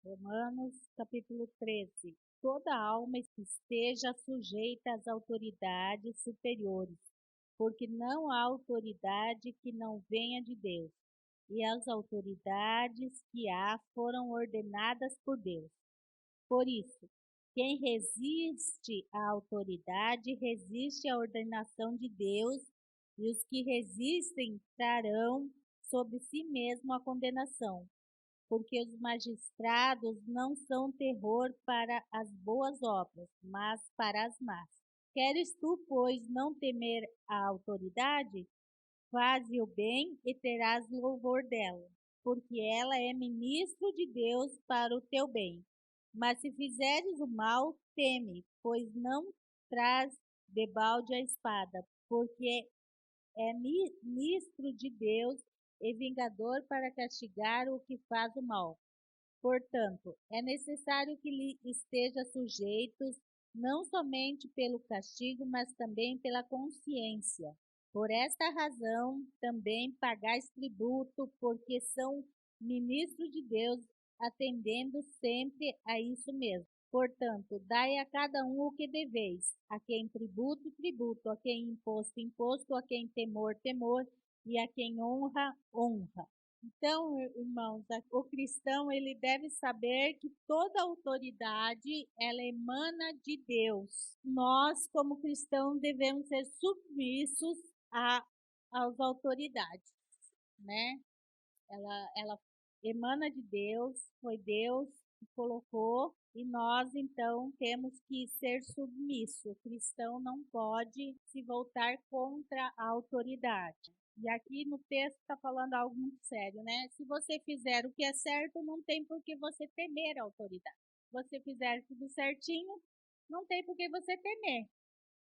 Romanos, capítulo 13. Toda alma esteja sujeita às autoridades superiores, porque não há autoridade que não venha de Deus, e as autoridades que há foram ordenadas por Deus. Por isso, quem resiste à autoridade resiste à ordenação de Deus, e os que resistem trarão sobre si mesmo a condenação, porque os magistrados não são terror para as boas obras, mas para as más. Queres tu, pois, não temer a autoridade? Faze o bem e terás louvor dela, porque ela é ministro de Deus para o teu bem. Mas se fizeres o mal, teme, pois não traz debalde a espada, porque é ministro de Deus e vingador para castigar o que faz o mal. Portanto, é necessário que lhe esteja sujeitos, não somente pelo castigo, mas também pela consciência. Por esta razão, também pagais tributo, porque são ministros de Deus, atendendo sempre a isso mesmo. Portanto, dai a cada um o que deveis, a quem tributo, tributo, a quem imposto, imposto, a quem temor, temor, e a quem honra, honra. Então, irmãos, o cristão ele deve saber que toda autoridade ela emana de Deus. Nós, como cristãos, devemos ser submissos às autoridades, né? Ela emana de Deus, foi Deus que colocou, e nós então temos que ser submissos. O cristão não pode se voltar contra a autoridade. E aqui no texto está falando algo muito sério, né? Se você fizer o que é certo, não tem por que você temer a autoridade. Se você fizer tudo certinho, não tem por que você temer,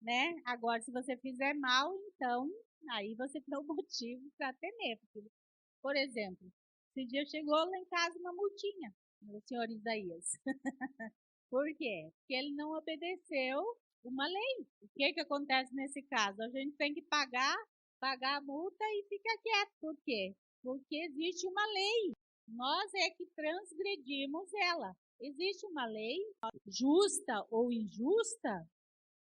né? Agora, se você fizer mal, então, aí você tem um motivo para temer. Porque, por exemplo, esse dia chegou lá em casa uma multinha do senhor Isaías. Por quê? Porque ele não obedeceu uma lei. O que acontece nesse caso? A gente tem que pagar a multa e ficar quieto. Por quê? Porque existe uma lei. Nós é que transgredimos ela. Existe uma lei, justa ou injusta,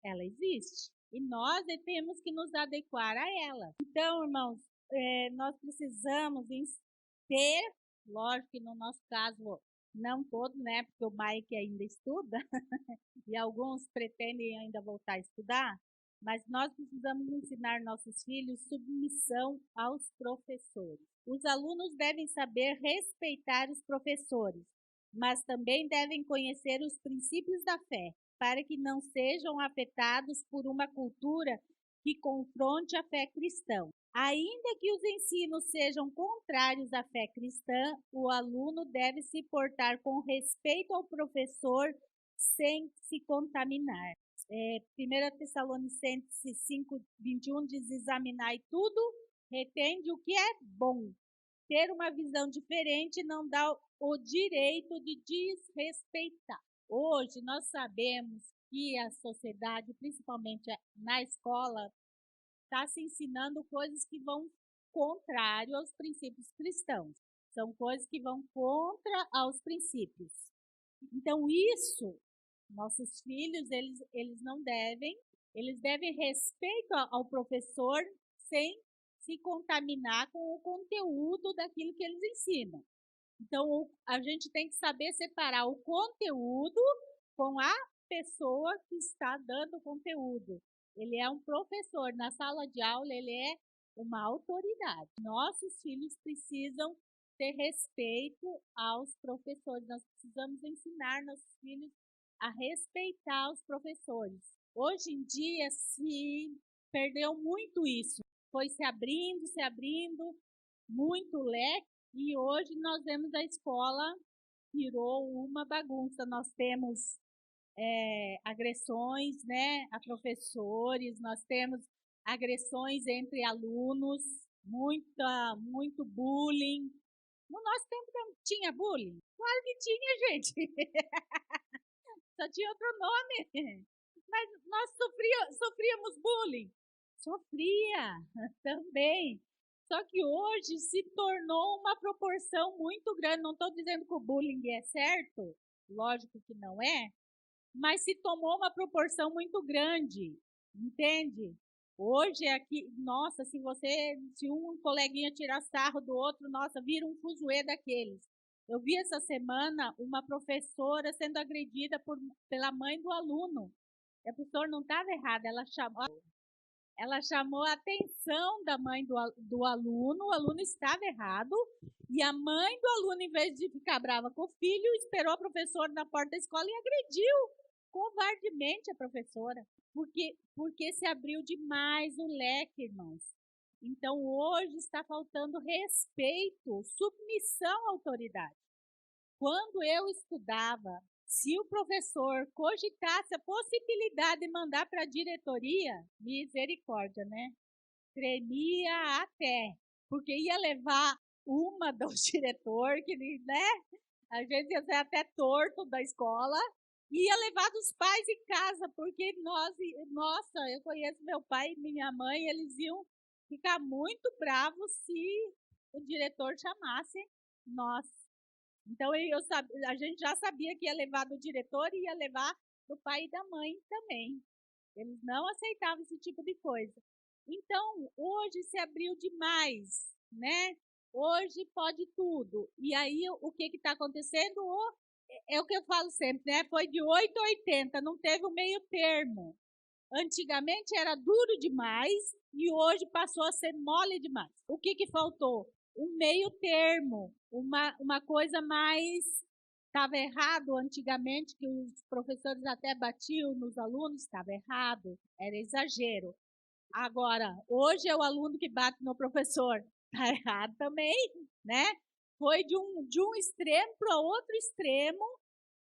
ela existe. E nós temos que nos adequar a ela. Então, irmãos, nós precisamos ter, lógico que no nosso caso, não todos, né? Porque o Mike ainda estuda e alguns pretendem ainda voltar a estudar, mas nós precisamos ensinar nossos filhos submissão aos professores. Os alunos devem saber respeitar os professores, mas também devem conhecer os princípios da fé, para que não sejam afetados por uma cultura que confronte a fé cristã. Ainda que os ensinos sejam contrários à fé cristã, o aluno deve se portar com respeito ao professor sem se contaminar. 1 Tessalonicenses 5:21 diz: examinai tudo, retende o que é bom. Ter uma visão diferente não dá o direito de desrespeitar. Hoje nós sabemos que a sociedade, principalmente na escola, está se ensinando coisas que vão contrário aos princípios cristãos. São coisas que vão contra aos princípios. Então, isso, nossos filhos, eles não devem, eles devem respeito ao professor sem se contaminar com o conteúdo daquilo que eles ensinam. Então, a gente tem que saber separar o conteúdo com a pessoa que está dando o conteúdo. Ele é um professor. Na sala de aula, ele é uma autoridade. Nossos filhos precisam ter respeito aos professores. Nós precisamos ensinar nossos filhos a respeitar os professores. Hoje em dia, se perdeu muito isso. Foi se abrindo, muito leque. E hoje nós vemos a escola virou uma bagunça. Nós temos agressões, né, a professores, nós temos agressões entre alunos, muito bullying. No nosso tempo não tinha bullying? Claro que tinha, gente. Só tinha outro nome. Mas nós sofríamos bullying. Sofria também. Só que hoje se tornou uma proporção muito grande. Não estou dizendo que o bullying é certo, lógico que não é, mas se tomou uma proporção muito grande, entende? Hoje aqui, nossa, se um coleguinha tirar sarro do outro, nossa, vira um fuzuê daqueles. Eu vi essa semana uma professora sendo agredida pela mãe do aluno. A professora não estava errada, ela chamou a atenção da mãe do aluno, o aluno estava errado, e a mãe do aluno, em vez de ficar brava com o filho, esperou a professora na porta da escola e agrediu covardemente a professora, porque se abriu demais o leque, irmãos. Então, hoje está faltando respeito, submissão à autoridade. Quando eu estudava, se o professor cogitasse a possibilidade de mandar para a diretoria, misericórdia, né? Tremia até, porque ia levar uma do diretor, que, né? Às vezes ia ser até torto da escola, e ia levar dos pais em casa, porque nossa, eu conheço meu pai e minha mãe, eles iam ficar muito bravos se o diretor chamasse nós. Então a gente já sabia que ia levar do diretor e ia levar do pai e da mãe também. Eles não aceitavam esse tipo de coisa. Então, hoje se abriu demais, né? Hoje pode tudo. E aí, o que está acontecendo? É o que eu falo sempre, né? Foi de 8 a 80, não teve o meio termo. Antigamente era duro demais e hoje passou a ser mole demais. O que faltou? Um meio termo, uma coisa mais... Estava errado antigamente, que os professores até batiam nos alunos, estava errado, era exagero. Agora, hoje é o aluno que bate no professor, está errado também, né? Foi de um extremo para outro extremo.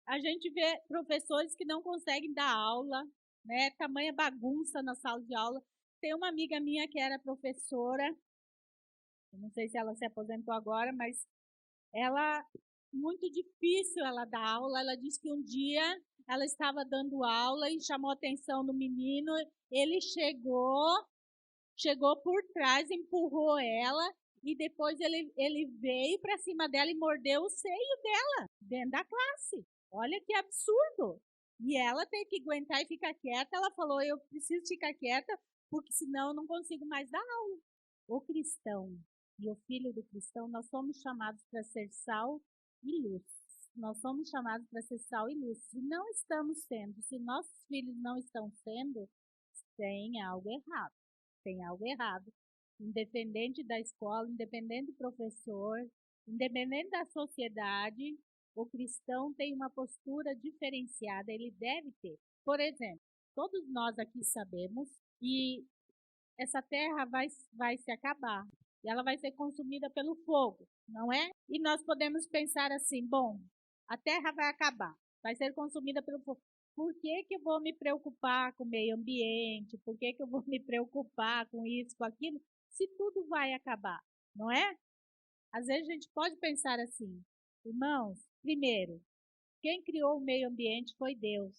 A gente vê professores que não conseguem dar aula, né? Tamanha bagunça na sala de aula. Tem uma amiga minha que era professora, eu não sei se ela se aposentou agora, mas ela, muito difícil ela dar aula. Ela disse que um dia ela estava dando aula e chamou a atenção do menino, ele chegou por trás, empurrou ela e depois ele veio para cima dela e mordeu o seio dela dentro da classe. Olha que absurdo. E ela tem que aguentar e ficar quieta. Ela falou, eu preciso ficar quieta, porque senão eu não consigo mais dar aula. O cristão e o filho do cristão, nós somos chamados para ser sal e luz. Nós somos chamados para ser sal e luz. Se não estamos sendo, se nossos filhos não estão sendo, tem algo errado. Tem algo errado. Independente da escola, independente do professor, independente da sociedade, o cristão tem uma postura diferenciada, ele deve ter. Por exemplo, todos nós aqui sabemos que essa terra vai se acabar e ela vai ser consumida pelo fogo, não é? E nós podemos pensar assim, bom, a terra vai acabar, vai ser consumida pelo fogo. Por que eu vou me preocupar com o meio ambiente? Por que eu vou me preocupar com isso, com aquilo, se tudo vai acabar, não é? Às vezes a gente pode pensar assim, irmãos, primeiro, quem criou o meio ambiente foi Deus.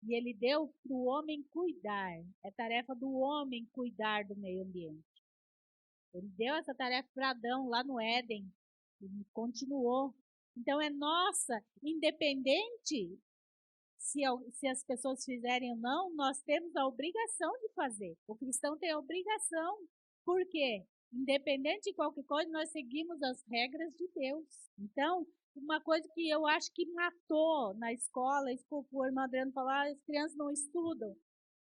E ele deu para o homem cuidar. É tarefa do homem cuidar do meio ambiente. Ele deu essa tarefa para Adão lá no Éden. E continuou. Então é nossa, independente se as pessoas fizerem ou não, nós temos a obrigação de fazer. O cristão tem a obrigação. Por quê? Independente de qualquer coisa, nós seguimos as regras de Deus. Então, uma coisa que eu acho que matou na escola, o irmão Adriano falou, as crianças não estudam.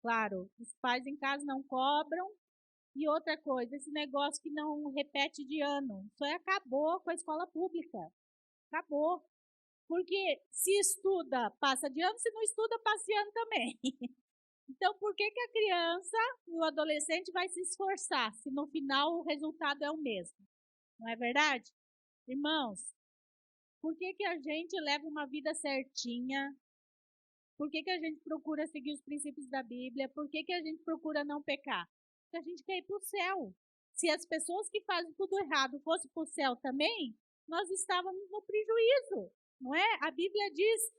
Claro, os pais em casa não cobram. E outra coisa, esse negócio que não repete de ano, isso aí acabou com a escola pública. Acabou. Porque se estuda, passa de ano, se não estuda, passa de ano também. Então, por que a criança e o adolescente vai se esforçar se no final o resultado é o mesmo? Não é verdade? Irmãos, por que a gente leva uma vida certinha? Por que a gente procura seguir os princípios da Bíblia? Por que a gente procura não pecar? Porque a gente quer ir para o céu. Se as pessoas que fazem tudo errado fossem para o céu também, nós estávamos no prejuízo, não é? A Bíblia diz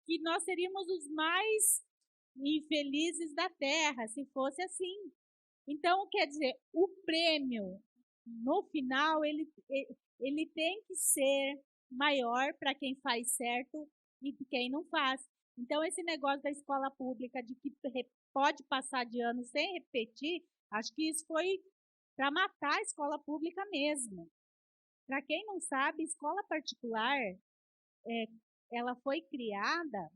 que nós seríamos os mais infelizes da terra, se fosse assim. Então, quer dizer, o prêmio, no final, ele tem que ser maior para quem faz certo e de quem não faz. Então, esse negócio da escola pública, de que pode passar de ano sem repetir, acho que isso foi para matar a escola pública mesmo. Para quem não sabe, escola particular, ela foi criada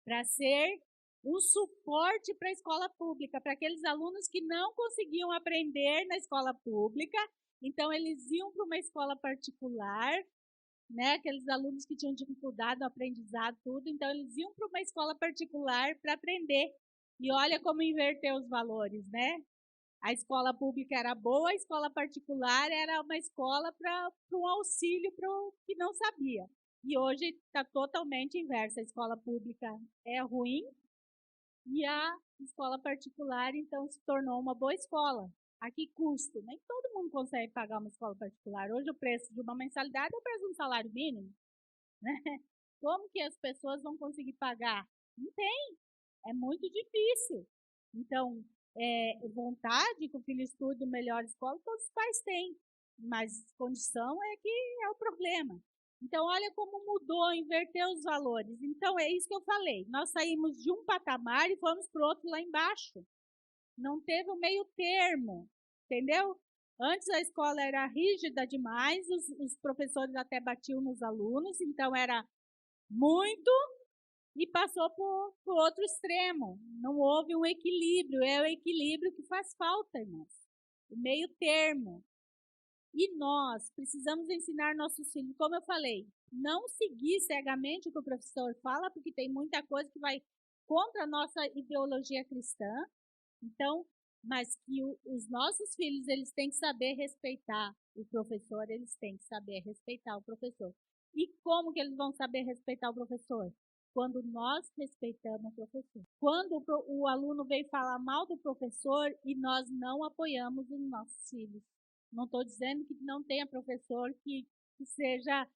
para ser um suporte para a escola pública, para aqueles alunos que não conseguiam aprender na escola pública, então eles iam para uma escola particular, né? Aqueles alunos que tinham dificuldade no aprendizado, tudo, então eles iam para uma escola particular para aprender. E olha como inverteu os valores, né? A escola pública era boa, a escola particular era uma escola para um auxílio para o que não sabia. E hoje está totalmente inverso. A escola pública é ruim e a escola particular, então, se tornou uma boa escola. A que custo? Nem todo mundo consegue pagar uma escola particular. Hoje o preço de uma mensalidade é o preço de um salário mínimo. Né? Como que as pessoas vão conseguir pagar? Não tem. É muito difícil. Então, vontade que o filho estude melhor escola, todos os pais têm. Mas condição é que é o problema. Então, olha como mudou, inverteu os valores. Então, é isso que eu falei. Nós saímos de um patamar e fomos para o outro lá embaixo. Não teve o meio termo, entendeu? Antes a escola era rígida demais, os professores até batiam nos alunos, então era muito, e passou por outro extremo. Não houve um equilíbrio, é o equilíbrio que faz falta, irmãos. O meio termo. E nós precisamos ensinar nossos filhos, como eu falei, não seguir cegamente o que o professor fala, porque tem muita coisa que vai contra a nossa ideologia cristã. Então, mas que os nossos filhos, eles têm que saber respeitar o professor, eles têm que saber respeitar o professor. E como que eles vão saber respeitar o professor? Quando nós respeitamos o professor. Quando o aluno vem falar mal do professor e nós não apoiamos os nossos filhos. Não estou dizendo que não tenha professor que seja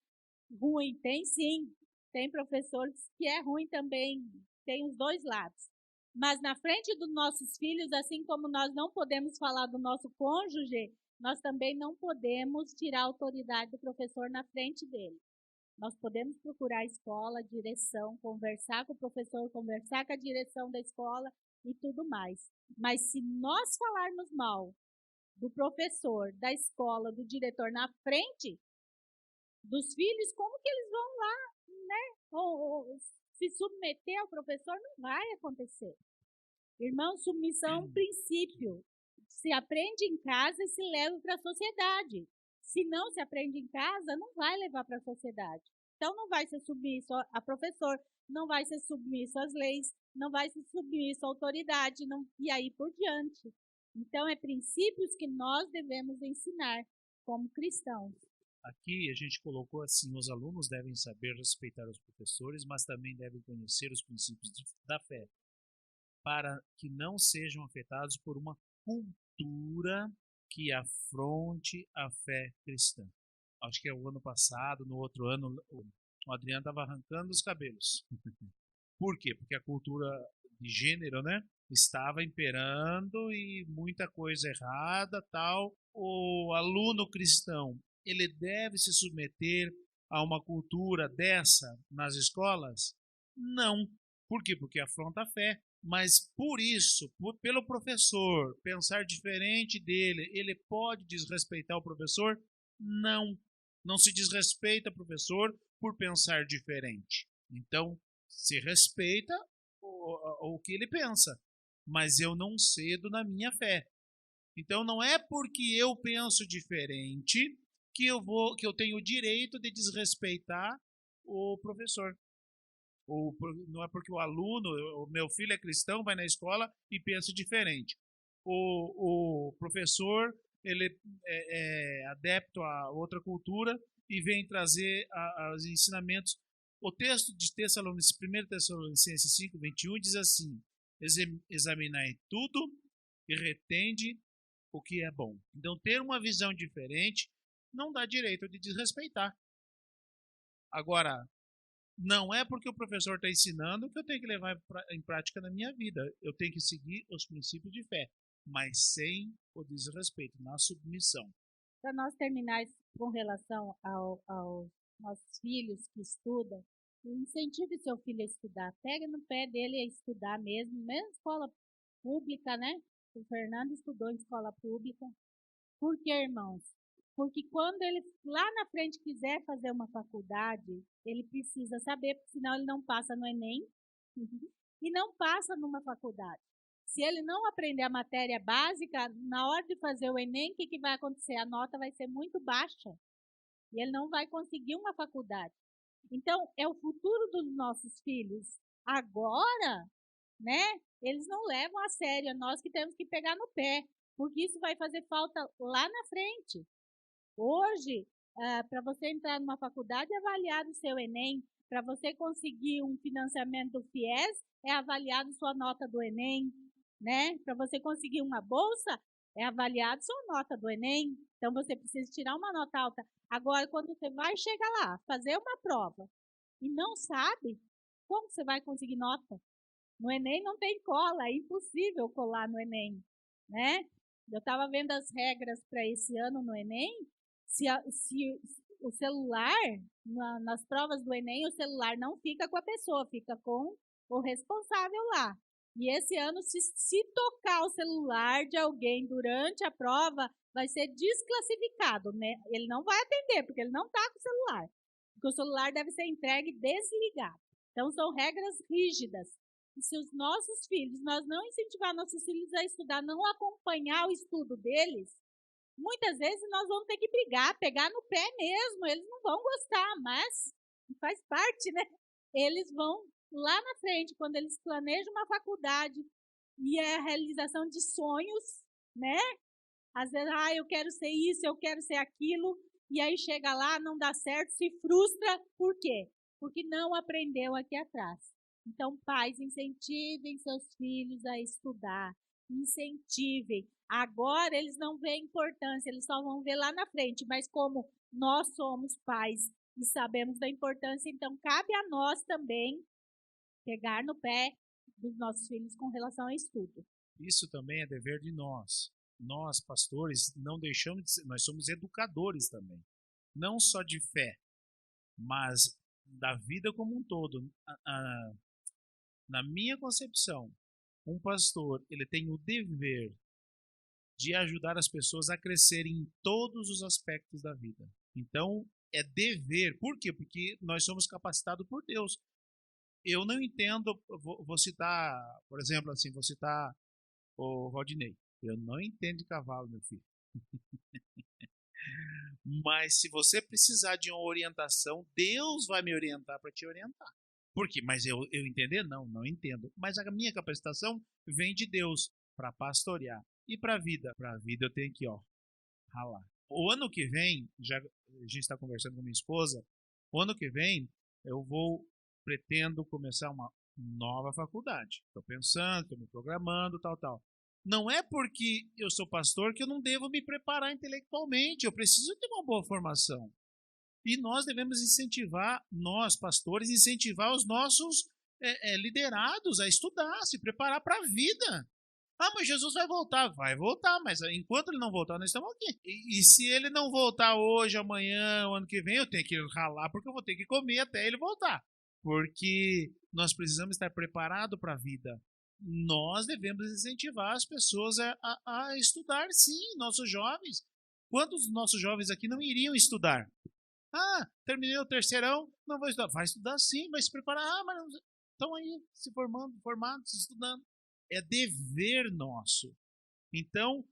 ruim. Tem sim. Tem professores que é ruim também. Tem os dois lados. Mas na frente dos nossos filhos, assim como nós não podemos falar do nosso cônjuge, nós também não podemos tirar a autoridade do professor na frente dele. Nós podemos procurar a escola, a direção, conversar com o professor, conversar com a direção da escola e tudo mais. Mas se nós falarmos mal do professor, da escola, do diretor na frente dos filhos, como que eles vão lá, né? Ou se submeter ao professor? Não vai acontecer. Irmão, submissão é um princípio. Se aprende em casa e se leva para a sociedade. Se não se aprende em casa, não vai levar para a sociedade. Então, não vai ser submisso a professor, não vai ser submisso às leis, não vai ser submisso à autoridade, não, e aí por diante. Então, é princípios que nós devemos ensinar como cristãos. Aqui a gente colocou assim, os alunos devem saber respeitar os professores, mas também devem conhecer os princípios da fé, para que não sejam afetados por uma cultura que afronte a fé cristã. Acho que é o ano passado, no outro ano, o Adriano estava arrancando os cabelos. Por quê? Porque a cultura de gênero, né, estava imperando e muita coisa errada, tal. O aluno cristão, ele deve se submeter a uma cultura dessa nas escolas? Não. Por quê? Porque afronta a fé. Mas por isso, pelo professor pensar diferente dele, ele pode desrespeitar o professor? Não. Não se desrespeita o professor por pensar diferente. Então, se respeita o que ele pensa, mas eu não cedo na minha fé. Então, não é porque eu penso diferente que eu tenho o direito de desrespeitar o professor. Não é porque o aluno, o meu filho é cristão, vai na escola e pensa diferente. O professor, ele é adepto a outra cultura e vem trazer os ensinamentos. O texto de 1 Tessalonicenses 5, 21 diz assim: examinai tudo e retende o que é bom. Então, ter uma visão diferente não dá direito de desrespeitar. Agora, não é porque o professor está ensinando que eu tenho que levar em prática na minha vida. Eu tenho que seguir os princípios de fé. mas sem o desrespeito, na submissão. Para nós terminar com relação aos nossos filhos que estudam, incentive seu filho a estudar. Pega no pé dele a estudar mesmo escola pública, né? O Fernando estudou em escola pública. Por que, irmãos? Porque quando ele lá na frente quiser fazer uma faculdade, ele precisa saber, porque senão ele não passa no Enem e não passa numa faculdade. Se ele não aprender a matéria básica, na hora de fazer o Enem, o que vai acontecer? A nota vai ser muito baixa e ele não vai conseguir uma faculdade. Então, é o futuro dos nossos filhos. Agora, né? Eles não levam a sério, é nós que temos que pegar no pé, porque isso vai fazer falta lá na frente. Hoje, para você entrar numa faculdade, é avaliado o seu Enem. Para você conseguir um financiamento do FIES, é avaliado sua nota do Enem, né? Para você conseguir uma bolsa, é avaliado sua nota do Enem. Então, você precisa tirar uma nota alta. Agora, quando você vai chegar lá, fazer uma prova e não sabe, como você vai conseguir nota? No Enem não tem cola, é impossível colar no Enem, né? Eu estava vendo as regras para esse ano no Enem. Se o celular, nas provas do Enem, o celular não fica com a pessoa, fica com o responsável lá. E esse ano, se tocar o celular de alguém durante a prova, vai ser desclassificado, né? Ele não vai atender, porque ele não está com o celular. Porque o celular deve ser entregue desligado. Então, são regras rígidas. E se os nossos filhos, nós não incentivar nossos filhos a estudar, não acompanhar o estudo deles, muitas vezes nós vamos ter que brigar, pegar no pé mesmo. Eles não vão gostar, mas faz parte, né? Eles vão lá na frente, quando eles planejam uma faculdade e é a realização de sonhos, né? Às vezes, eu quero ser isso, eu quero ser aquilo, e aí chega lá, não dá certo, se frustra. Por quê? Porque não aprendeu aqui atrás. Então, pais, incentivem seus filhos a estudar. Incentivem. Agora, eles não veem importância, eles só vão ver lá na frente. Mas como nós somos pais e sabemos da importância, então cabe a nós também pegar no pé dos nossos filhos com relação ao estudo. Isso também é dever de nós. Nós, pastores, não deixamos de ser, nós somos educadores também. Não só de fé, mas da vida como um todo. Na minha concepção, um pastor, ele tem o dever de ajudar as pessoas a crescerem em todos os aspectos da vida. Então, é dever. Por quê? Porque nós somos capacitados por Deus. Eu não entendo, vou citar, por exemplo, assim, vou citar o Valdinei. Eu não entendo de cavalo, meu filho. Mas se você precisar de uma orientação, Deus vai me orientar para te orientar. Por quê? Mas eu entender? Não entendo. Mas a minha capacitação vem de Deus para pastorear. E para a vida? Para a vida eu tenho que, ralar. O ano que vem, já a gente está conversando com minha esposa, o ano que vem eu pretendo começar uma nova faculdade. Estou pensando, estou me programando, tal. Não é porque eu sou pastor que eu não devo me preparar intelectualmente. Eu preciso ter uma boa formação. E nós devemos incentivar, nós pastores, incentivar os nossos liderados a estudar, se preparar para a vida. Mas Jesus vai voltar. Vai voltar, mas enquanto ele não voltar, nós estamos aqui. E se ele não voltar hoje, amanhã, o ano que vem, eu tenho que ralar, porque eu vou ter que comer até ele voltar. Porque nós precisamos estar preparados para a vida. Nós devemos incentivar as pessoas a estudar, sim, nossos jovens. Quantos nossos jovens aqui não iriam estudar? Terminei o terceirão, não vou estudar. Vai estudar sim, vai se preparar. Mas não, estão aí se formados, estudando. É dever nosso. Então,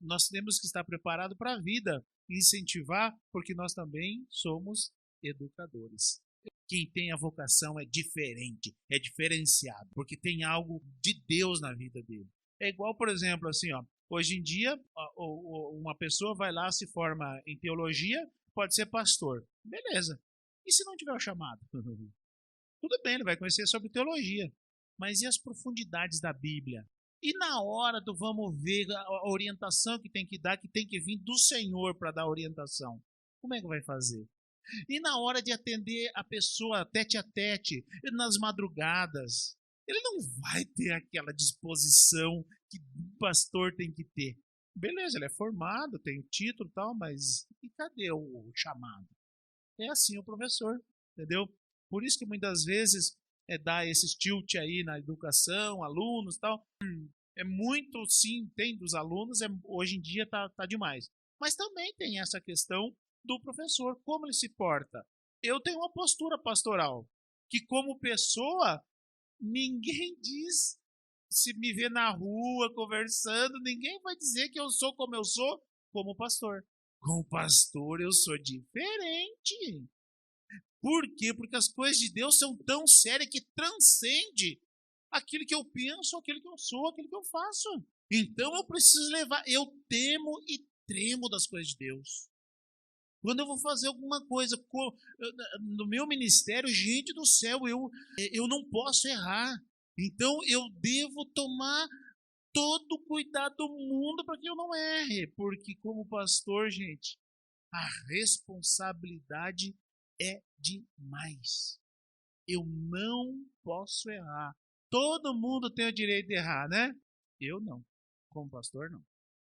nós temos que estar preparados para a vida, incentivar, porque nós também somos educadores. Quem tem a vocação é diferente, é diferenciado, porque tem algo de Deus na vida dele. É igual, por exemplo, assim, hoje em dia, uma pessoa vai lá, se forma em teologia, pode ser pastor. Beleza. E se não tiver o chamado? Tudo bem, ele vai conhecer sobre teologia. Mas e as profundidades da Bíblia? E na hora do vamos ver a orientação que tem que dar, que tem que vir do Senhor para dar orientação? Como é que vai fazer? E na hora de atender a pessoa tete a tete, nas madrugadas, ele não vai ter aquela disposição que o pastor tem que ter. Beleza, ele é formado, tem o título e tal, mas e cadê o chamado? É assim o professor, entendeu? Por isso que muitas vezes dá esse tilt aí na educação, alunos e tal. É muito, sim, tem dos alunos, hoje em dia tá demais. Mas também tem essa questão do professor, como ele se porta. Eu tenho uma postura pastoral, que como pessoa, ninguém diz, se me vê na rua conversando, ninguém vai dizer que eu sou como eu sou como pastor. Como pastor eu sou diferente. Por quê? Porque as coisas de Deus são tão sérias que transcende aquilo que eu penso, aquilo que eu sou, aquilo que eu faço. Então eu preciso levar, eu temo e tremo das coisas de Deus. Quando eu vou fazer alguma coisa no meu ministério, gente do céu, eu não posso errar. Então eu devo tomar todo o cuidado do mundo para que eu não erre. Porque como pastor, gente, a responsabilidade é demais. Eu não posso errar. Todo mundo tem o direito de errar, né? Eu não. Como pastor, não.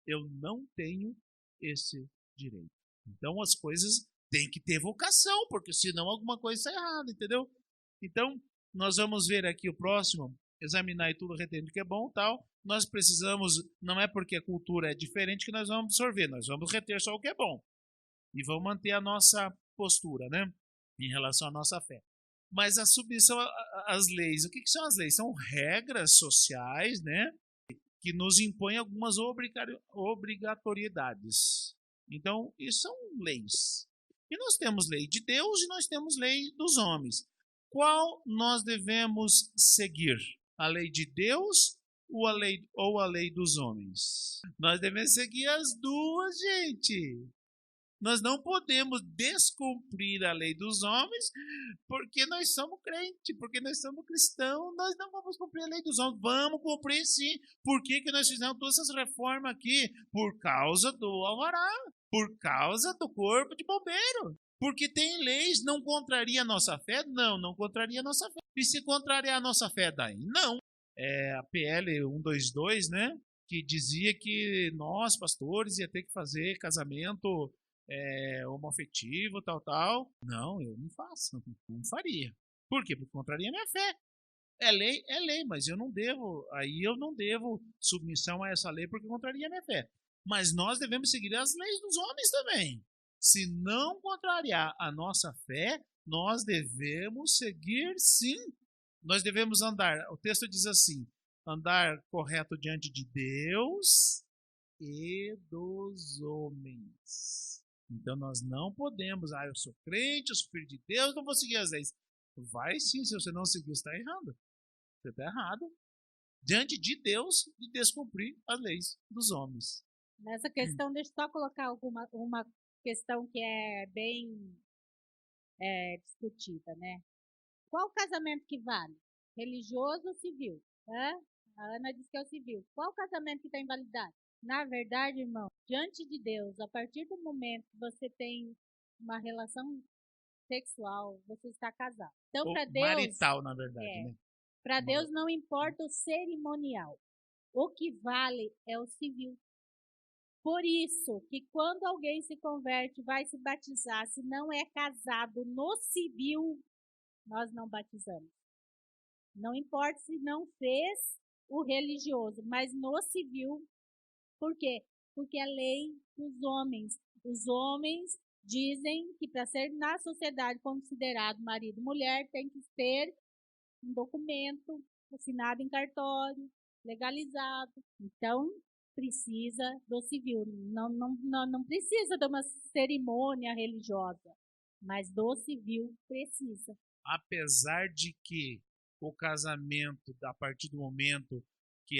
Eu não tenho esse direito. Então as coisas têm que ter vocação, porque senão alguma coisa está errada, entendeu? Então, nós vamos ver aqui o próximo, examinar e tudo retendo que é bom tal. Nós precisamos, não é porque a cultura é diferente que nós vamos absorver, nós vamos reter só o que é bom. E vamos manter a nossa postura, né? Em relação à nossa fé. Mas a submissão às leis, o que são as leis? São regras sociais, né? Que nos impõem algumas obrigatoriedades. Então, isso são leis. E nós temos lei de Deus e nós temos lei dos homens. Qual nós devemos seguir? A lei de Deus ou a lei dos homens? Nós devemos seguir as duas, gente. Nós não podemos descumprir a lei dos homens porque nós somos crentes, porque nós somos cristãos. Nós não vamos cumprir a lei dos homens. Vamos cumprir sim. Por que nós fizemos todas essas reformas aqui? Por causa do alvará, por causa do corpo de bombeiro. Porque tem leis, não contraria a nossa fé? Não, não contraria a nossa fé. E se contrariar a nossa fé daí? Não. É a PL 122, né? Que dizia que nós, pastores, ia ter que fazer casamento homoafetivo, tal. Não, eu não faço, não faria. Por quê? Porque contraria a minha fé. É lei, mas eu não devo submissão a essa lei porque contraria a minha fé. Mas nós devemos seguir as leis dos homens também. Se não contrariar a nossa fé, nós devemos seguir sim. Nós devemos andar, o texto diz assim, andar correto diante de Deus e dos homens. Então nós não podemos, eu sou crente, eu sou filho de Deus, não vou seguir as leis. Vai sim, se você não seguir, você está errado. Você está errado. Diante de Deus e descumprir as leis dos homens. Nessa questão, deixa eu só colocar uma questão que é bem discutida, né? Qual casamento que vale? Religioso ou civil? A Ana diz que é o civil. Qual casamento que está em validade? Na verdade, irmão, diante de Deus, a partir do momento que você tem uma relação sexual, você está casado. Então, para Deus, marital, na verdade, né? Para Deus não importa o cerimonial. O que vale é o civil. Por isso que quando alguém se converte, vai se batizar, se não é casado no civil, nós não batizamos. Não importa se não fez o religioso, mas no civil. Por quê? Porque é lei dos homens. Os homens dizem que para ser na sociedade considerado marido e mulher, tem que ter um documento assinado em cartório, legalizado. Então, precisa do civil. Não precisa de uma cerimônia religiosa, mas do civil precisa. Apesar de que o casamento, a partir do momento que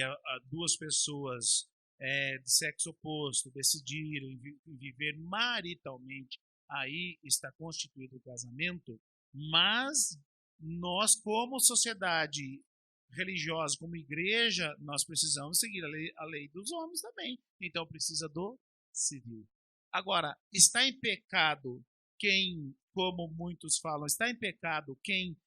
duas pessoas de sexo oposto decidiram viver maritalmente, aí está constituído o casamento, mas nós, como sociedade religiosa, como igreja, nós precisamos seguir a lei dos homens também. Então precisa do civil. Agora, está em pecado quem, como muitos falam, está em pecado quem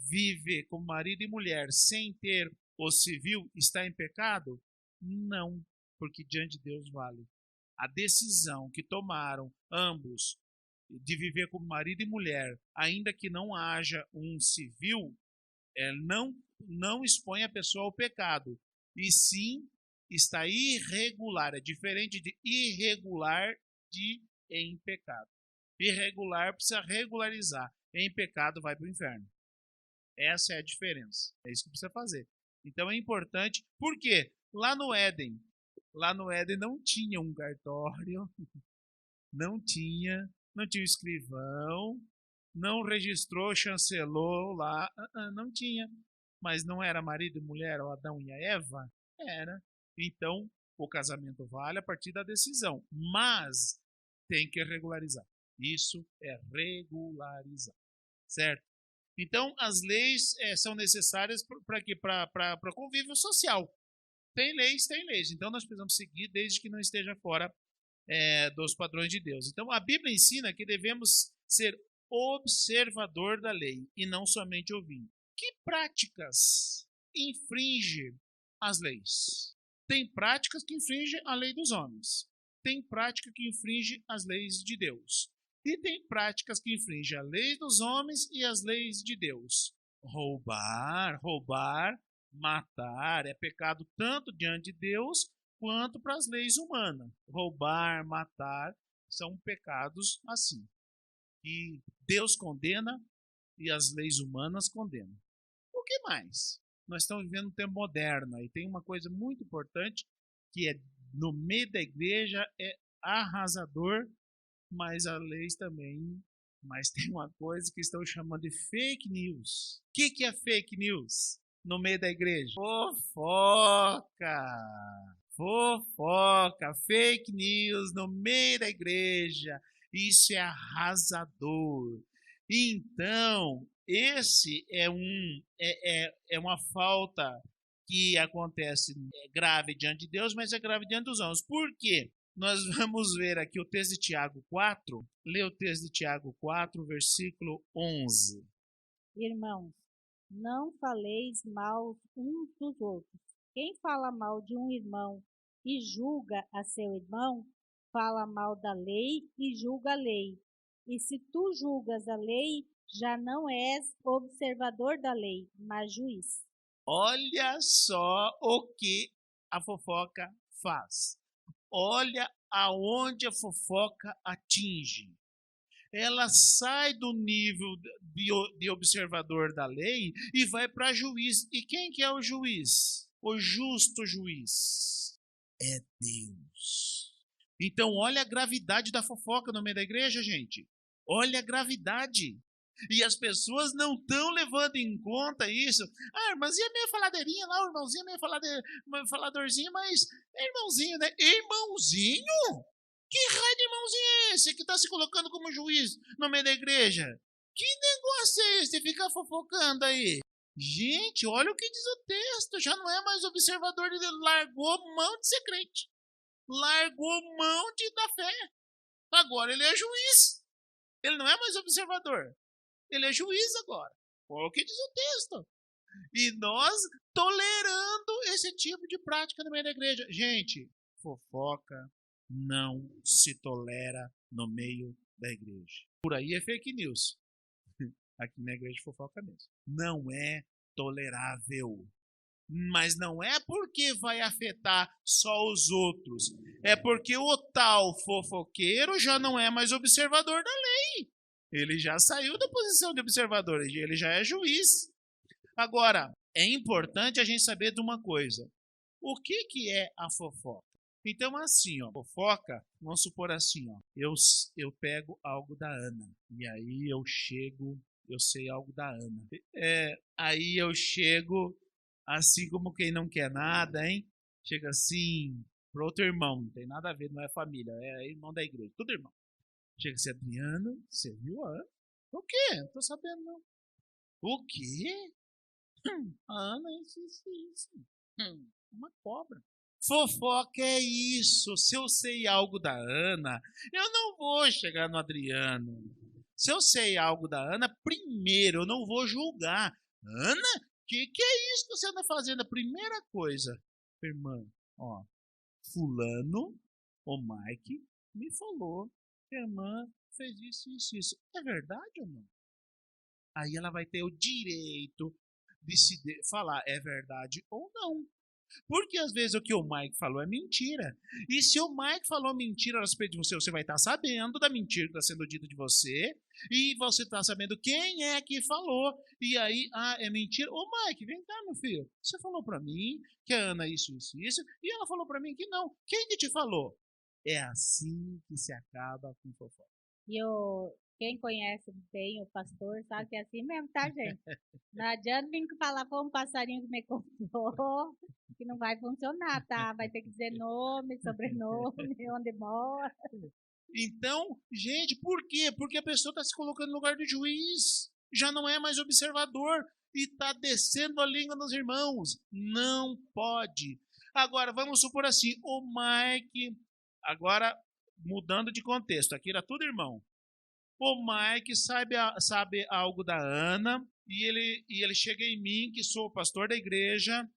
vive como marido e mulher sem ter o civil está em pecado? Não, porque diante de Deus vale. A decisão que tomaram ambos de viver como marido e mulher, ainda que não haja um civil, não expõe a pessoa ao pecado, e sim está irregular. É diferente de irregular de em pecado. Irregular precisa regularizar. Em pecado vai para o inferno. Essa é a diferença. É isso que precisa fazer. Então é importante. Por quê? Lá no Éden não tinha um cartório, não tinha escrivão, não registrou, chancelou lá, não tinha. Mas não era marido e mulher, o Adão e a Eva? Era. Então, o casamento vale a partir da decisão, mas tem que regularizar. Isso é regularizar, certo? Então, as leis são necessárias para quê? Para o convívio social. Tem leis. Então, nós precisamos seguir desde que não esteja fora dos padrões de Deus. Então, a Bíblia ensina que devemos ser observador da lei e não somente ouvinte. Que práticas infringem as leis? Tem práticas que infringem a lei dos homens. Tem prática que infringe as leis de Deus. E tem práticas que infringem a lei dos homens e as leis de Deus. Roubar, matar é pecado tanto diante de Deus quanto para as leis humanas. Roubar, matar são pecados assim, que Deus condena e as leis humanas condenam. O que mais? Nós estamos vivendo um tempo moderno e tem uma coisa muito importante que é no meio da igreja é arrasador, mas a lei também. Mas tem uma coisa que estão chamando de fake news. O que é fake news no meio da igreja? Fofoca, fake news no meio da igreja. Isso é arrasador. Então, esse é uma falta que acontece grave diante de Deus, mas é grave diante dos homens. Por quê? Nós vamos ver aqui o texto de Tiago 4. Lê o texto de Tiago 4, versículo 11. Irmãos, não faleis mal uns dos outros. Quem fala mal de um irmão e julga a seu irmão, fala mal da lei e julga a lei. E se tu julgas a lei, já não és observador da lei, mas juiz. Olha só o que a fofoca faz. Olha aonde a fofoca atinge. Ela sai do nível de observador da lei e vai para juiz. E quem que é o juiz? O justo juiz. É Deus. Então, olha a gravidade da fofoca no meio da igreja, gente. Olha a gravidade. E as pessoas não estão levando em conta isso. Ah, irmãzinha meio faladeirinha lá, o irmãozinho meio faladorzinho, mas é irmãozinho, né? Irmãozinho? Que raio de irmãozinho é esse que está se colocando como juiz no meio da igreja? Que negócio é esse de ficar fofocando aí? Gente, olha o que diz o texto. Já não é mais observador, ele largou mão de ser crente. Largou mão da fé. Agora ele é juiz. Ele não é mais observador. Ele é juiz agora. Olha o que diz o texto. E nós tolerando esse tipo de prática no meio da igreja. Gente, fofoca não se tolera no meio da igreja. Por aí é fake news. Aqui na igreja fofoca mesmo. Não é tolerável. Mas não é porque vai afetar só os outros. É porque o tal fofoqueiro já não é mais observador da lei. Ele já saiu da posição de observador, ele já é juiz. Agora, é importante a gente saber de uma coisa. O que é a fofoca? Então, assim, ó, fofoca, vamos supor assim, ó, eu pego algo da Ana, e aí eu sei algo da Ana. Aí eu chego, assim como quem não quer nada, hein? Chega assim, pro outro irmão, não tem nada a ver, não é família, é irmão da igreja, tudo irmão. Chega assim, Adriano, você viu a Ana? O quê? Não tô sabendo, não. O quê? A Ana, isso. Uma cobra. Fofoca é isso. Se eu sei algo da Ana, eu não vou chegar no Adriano. Se eu sei algo da Ana, primeiro eu não vou julgar. Ana, que é isso que você anda fazendo? A primeira coisa, irmã, ó, fulano, o Mike, me falou que a irmã fez isso, isso, isso. É verdade ou não? Aí ela vai ter o direito de se falar é verdade ou não. Porque às vezes o que o Mike falou é mentira. E se o Mike falou mentira a respeito de você, você vai estar sabendo da mentira que está sendo dita de você. E você está sabendo quem é que falou. E aí, é mentira. Ô Mike, vem cá, meu filho. Você falou para mim que a Ana isso, isso, isso. E ela falou para mim que não. Quem que te falou? É assim que se acaba com fofoca. E quem conhece bem o pastor sabe que é assim mesmo, tá, gente? Não adianta vir falar com um passarinho que me contou, que não vai funcionar, tá? Vai ter que dizer nome, sobrenome, onde mora. Então, gente, por quê? Porque a pessoa está se colocando no lugar do juiz. Já não é mais observador e está descendo a língua dos irmãos. Não pode. Agora, vamos supor assim, o Mike, agora mudando de contexto, aqui era tudo irmão. O Mike sabe algo da Ana e ele chega em mim, que sou o pastor da igreja,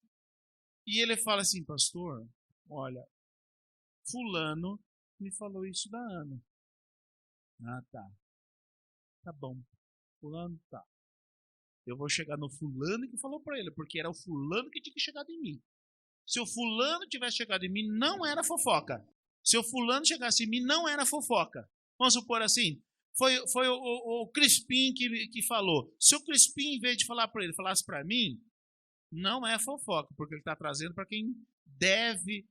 e ele fala assim, pastor, olha, fulano me falou isso da Ana. Ah, tá. Tá bom. Fulano, tá. Eu vou chegar no fulano que falou para ele, porque era o fulano que tinha que chegar em mim. Se o fulano tivesse chegado em mim, não era fofoca. Se o fulano chegasse em mim, não era fofoca. Vamos supor assim, foi o Crispim que falou. Se o Crispim, em vez de falar para ele, falasse para mim, não é fofoca, porque ele está trazendo para quem deve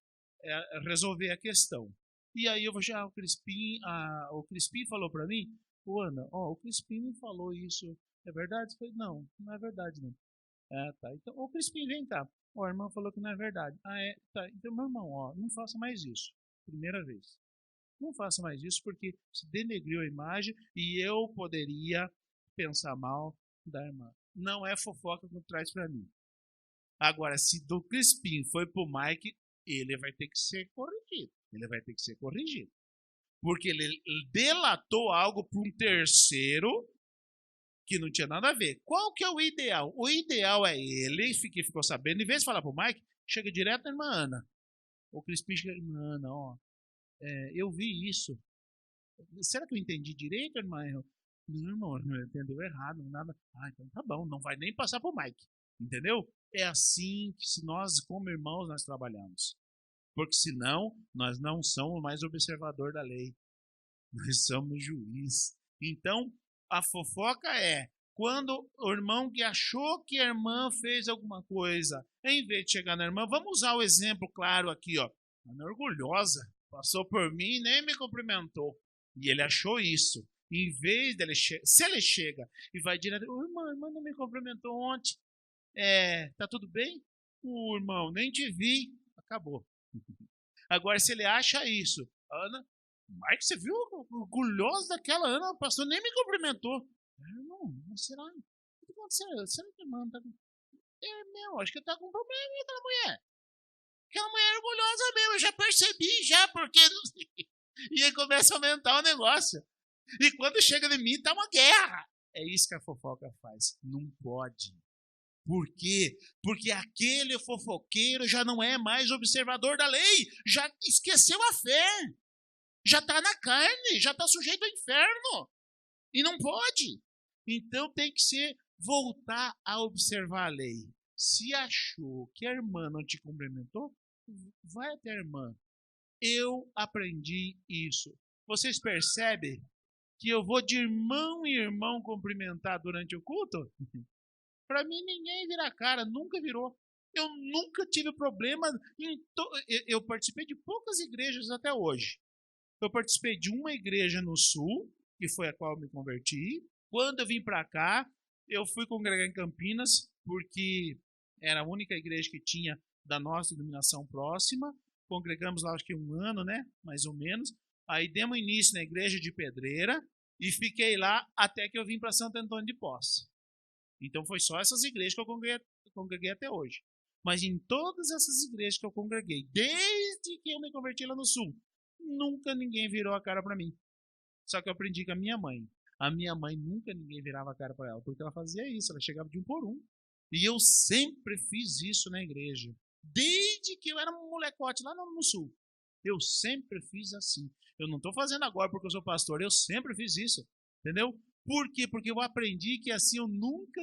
resolver a questão. E aí eu vou chegar, o Crispim falou para mim, Ana, o Crispim me falou isso, é verdade? Eu falei, não é verdade não. Tá, então, o Crispim, vem cá. A irmã falou que não é verdade. Tá, então meu irmão, não faça mais isso. Primeira vez. Não faça mais isso porque se denegriu a imagem e eu poderia pensar mal da irmã. Não é fofoca que traz para mim. Agora, se do Crispim foi pro Mike, ele vai ter que ser corrigido. Ele vai ter que ser corrigido. Porque ele delatou algo para um terceiro que não tinha nada a ver. Qual que é o ideal? O ideal é ele, que ficou sabendo, em vez de falar pro Mike, chega direto na irmã Ana. O Crispim chega, irmã Ana, eu vi isso. Será que eu entendi direito, irmã? Não, irmão, não entendeu errado, nada. Então tá bom, não vai nem passar pro Mike. Entendeu? É assim que se nós, como irmãos, nós trabalhamos. Porque senão, nós não somos mais observador da lei. Nós somos juiz. Então, a fofoca é quando o irmão que achou que a irmã fez alguma coisa, em vez de chegar na irmã, vamos usar o exemplo claro aqui, ó. Ana orgulhosa, passou por mim e nem me cumprimentou. E ele achou isso. Em vez dele se ele chega e vai direto, irmã não me cumprimentou ontem. Tá tudo bem? Irmão, nem te vi. Acabou. Agora, se ele acha isso, Ana, Mike, você viu orgulhoso daquela Ana, o pastor nem me cumprimentou. Não, mas será? O que aconteceu? Será que a irmã tá com... acho que tá com problema com aquela mulher. Aquela mulher é orgulhosa mesmo, eu já percebi já, porque... E aí começa a aumentar o negócio. E quando chega em mim, tá uma guerra. É isso que a fofoca faz. Não pode. Por quê? Porque aquele fofoqueiro já não é mais observador da lei, já esqueceu a fé, já está na carne, já está sujeito ao inferno. E não pode. Então tem que voltar a observar a lei. Se achou que a irmã não te cumprimentou, vai até a irmã. Eu aprendi isso. Vocês percebem que eu vou de irmão em irmão cumprimentar durante o culto? Para mim, ninguém vira a cara, nunca virou. Eu nunca tive problema. Eu participei de poucas igrejas até hoje. Eu participei de uma igreja no Sul, que foi a qual eu me converti. Quando eu vim para cá, eu fui congregar em Campinas, porque era a única igreja que tinha da nossa denominação próxima. Congregamos lá, acho que 1 ano, né? Mais ou menos. Aí demos início na igreja de Pedreira e fiquei lá até que eu vim para Santo Antônio de Posse. Então foi só essas igrejas que eu congreguei até hoje. Mas em todas essas igrejas que eu congreguei, desde que eu me converti lá no Sul, nunca ninguém virou a cara para mim. Só que eu aprendi com a minha mãe. A minha mãe nunca ninguém virava a cara para ela, porque ela fazia isso, ela chegava de um por um. E eu sempre fiz isso na igreja, desde que eu era um molecote lá no sul. Eu sempre fiz assim. Eu não estou fazendo agora porque eu sou pastor, eu sempre fiz isso, entendeu? Por quê? Porque eu aprendi que assim eu nunca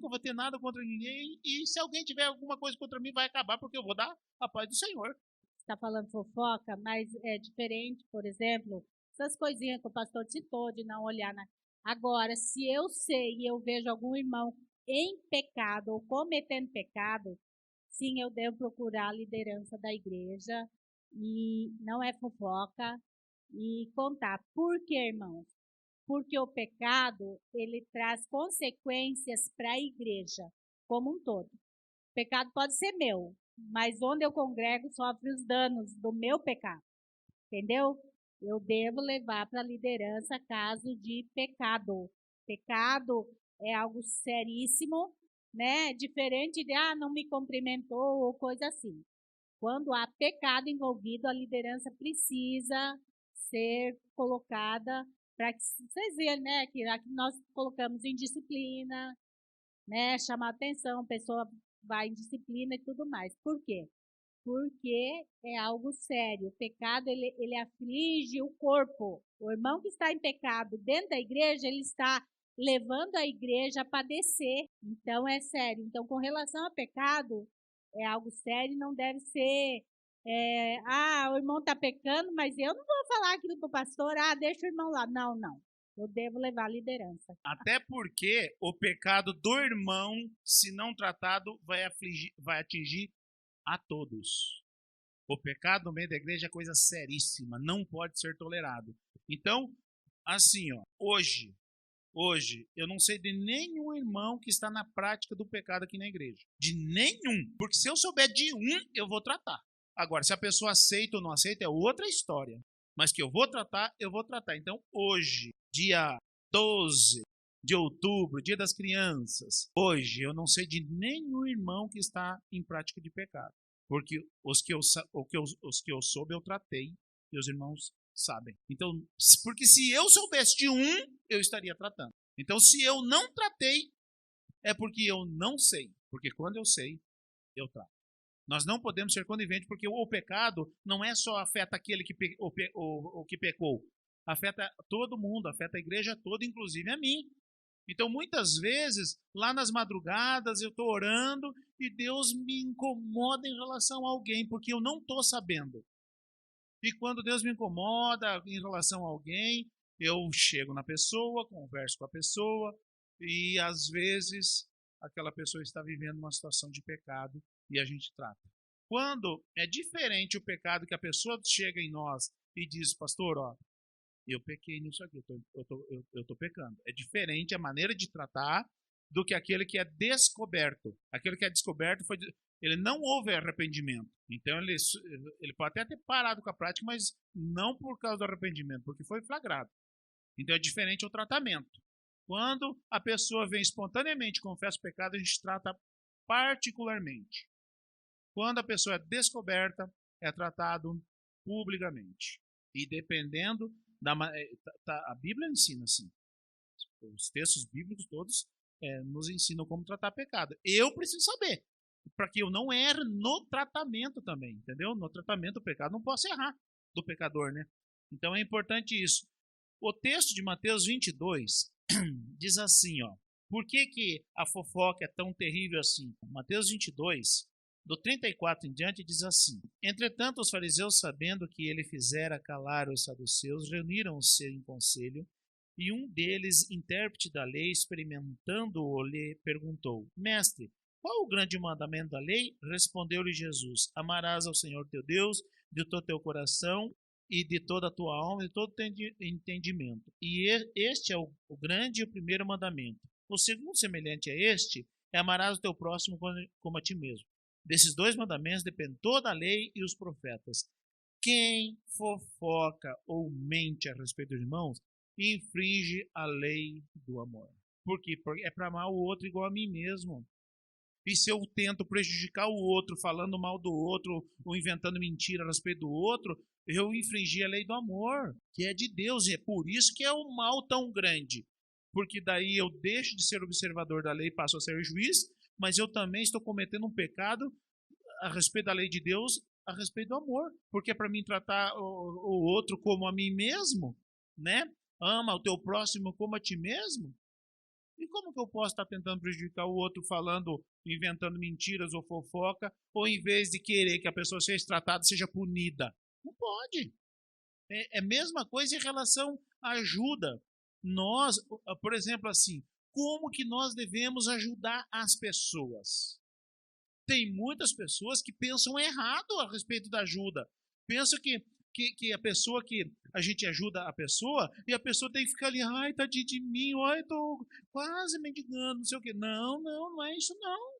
vou ter nada contra ninguém, e se alguém tiver alguma coisa contra mim, vai acabar, porque eu vou dar a paz do Senhor. Está falando fofoca, mas é diferente, por exemplo, essas coisinhas que o pastor citou, de não olhar na. Agora, se eu sei e eu vejo algum irmão em pecado ou cometendo pecado, sim, eu devo procurar a liderança da igreja, e não é fofoca, e contar. Por quê, irmãos? Porque o pecado, ele traz consequências para a igreja como um todo. O pecado pode ser meu, mas onde eu congrego sofre os danos do meu pecado, entendeu? Eu devo levar para a liderança caso de pecado. Pecado é algo seríssimo, né? Diferente de, não me cumprimentou ou coisa assim. Quando há pecado envolvido, a liderança precisa ser colocada para que vocês vejam, né? Que aqui nós colocamos em disciplina, né? Chamar atenção, a pessoa vai em disciplina e tudo mais. Por quê? Porque é algo sério. O pecado, ele aflige o corpo. O irmão que está em pecado dentro da igreja, ele está levando a igreja a padecer. Então, é sério. Então, com relação ao pecado, é algo sério, não deve ser... o irmão está pecando, mas eu não vou falar aquilo para o pastor, deixa o irmão lá. Não, não. Eu devo levar a liderança. Até porque o pecado do irmão, se não tratado, vai atingir a todos. O pecado no meio da igreja é coisa seríssima, não pode ser tolerado. Então, assim, hoje, eu não sei de nenhum irmão que está na prática do pecado aqui na igreja. De nenhum. Porque se eu souber de um, eu vou tratar. Agora, se a pessoa aceita ou não aceita, é outra história. Mas que eu vou tratar, eu vou tratar. Então, hoje, dia 12 de outubro, dia das crianças, hoje eu não sei de nenhum irmão que está em prática de pecado. Porque os que eu soube, eu tratei, e os irmãos sabem. Então, porque se eu soubesse de um, eu estaria tratando. Então, se eu não tratei, é porque eu não sei. Porque quando eu sei, eu trato. Nós não podemos ser coniventes, porque o pecado não é só afeta aquele que pecou. Afeta todo mundo, afeta a igreja toda, inclusive a mim. Então, muitas vezes, lá nas madrugadas, eu estou orando e Deus me incomoda em relação a alguém, porque eu não estou sabendo. E quando Deus me incomoda em relação a alguém, eu chego na pessoa, converso com a pessoa, e às vezes aquela pessoa está vivendo uma situação de pecado e a gente trata. Quando é diferente o pecado que a pessoa chega em nós e diz, pastor, eu pequei nisso aqui, eu tô pecando. É diferente a maneira de tratar do que aquele que é descoberto. Aquele que é descoberto, ele não houve arrependimento. Então ele pode até ter parado com a prática, mas não por causa do arrependimento, porque foi flagrado. Então é diferente o tratamento. Quando a pessoa vem espontaneamente e confessa o pecado, a gente trata particularmente. Quando a pessoa é descoberta, é tratado publicamente. E dependendo a Bíblia ensina assim. Os textos bíblicos todos nos ensinam como tratar pecado. Eu preciso saber, para que eu não erre no tratamento também, entendeu? No tratamento do pecado, não posso errar do pecador, né? Então é importante isso. O texto de Mateus 22 diz assim, por que a fofoca é tão terrível assim? Mateus 22, do 34 em diante, diz assim: Entretanto, os fariseus, sabendo que ele fizera calar os saduceus, reuniram-se em conselho, e um deles, intérprete da lei, experimentando-o, lhe perguntou: Mestre, qual o grande mandamento da lei? Respondeu-lhe Jesus: Amarás ao Senhor teu Deus de todo teu coração e de toda a tua alma e de todo teu entendimento. E este é o grande e o primeiro mandamento. O segundo, semelhante a este, é amarás o teu próximo como a ti mesmo. Desses dois mandamentos depende toda a lei e os profetas. Quem fofoca ou mente a respeito dos irmãos, infringe a lei do amor. Por quê? Porque é para amar o outro igual a mim mesmo. E se eu tento prejudicar o outro, falando mal do outro, ou inventando mentira a respeito do outro, eu infringi a lei do amor, que é de Deus. E é por isso que é um mal tão grande. Porque daí eu deixo de ser observador da lei e passo a ser juiz, mas eu também estou cometendo um pecado a respeito da lei de Deus, a respeito do amor. Porque é para mim tratar o outro como a mim mesmo, né? Ama o teu próximo como a ti mesmo. E como que eu posso estar tentando prejudicar o outro falando, inventando mentiras ou fofoca, ou em vez de querer que a pessoa seja tratada, seja punida? Não pode. É a mesma coisa em relação à ajuda. Nós, por exemplo, assim, como que nós devemos ajudar as pessoas? Tem muitas pessoas que pensam errado a respeito da ajuda. Pensam que a pessoa que a gente ajuda a pessoa e a pessoa tem que ficar ali, ai, tadinho de mim, ai, tô quase mendigando, não sei o quê. Não é isso não.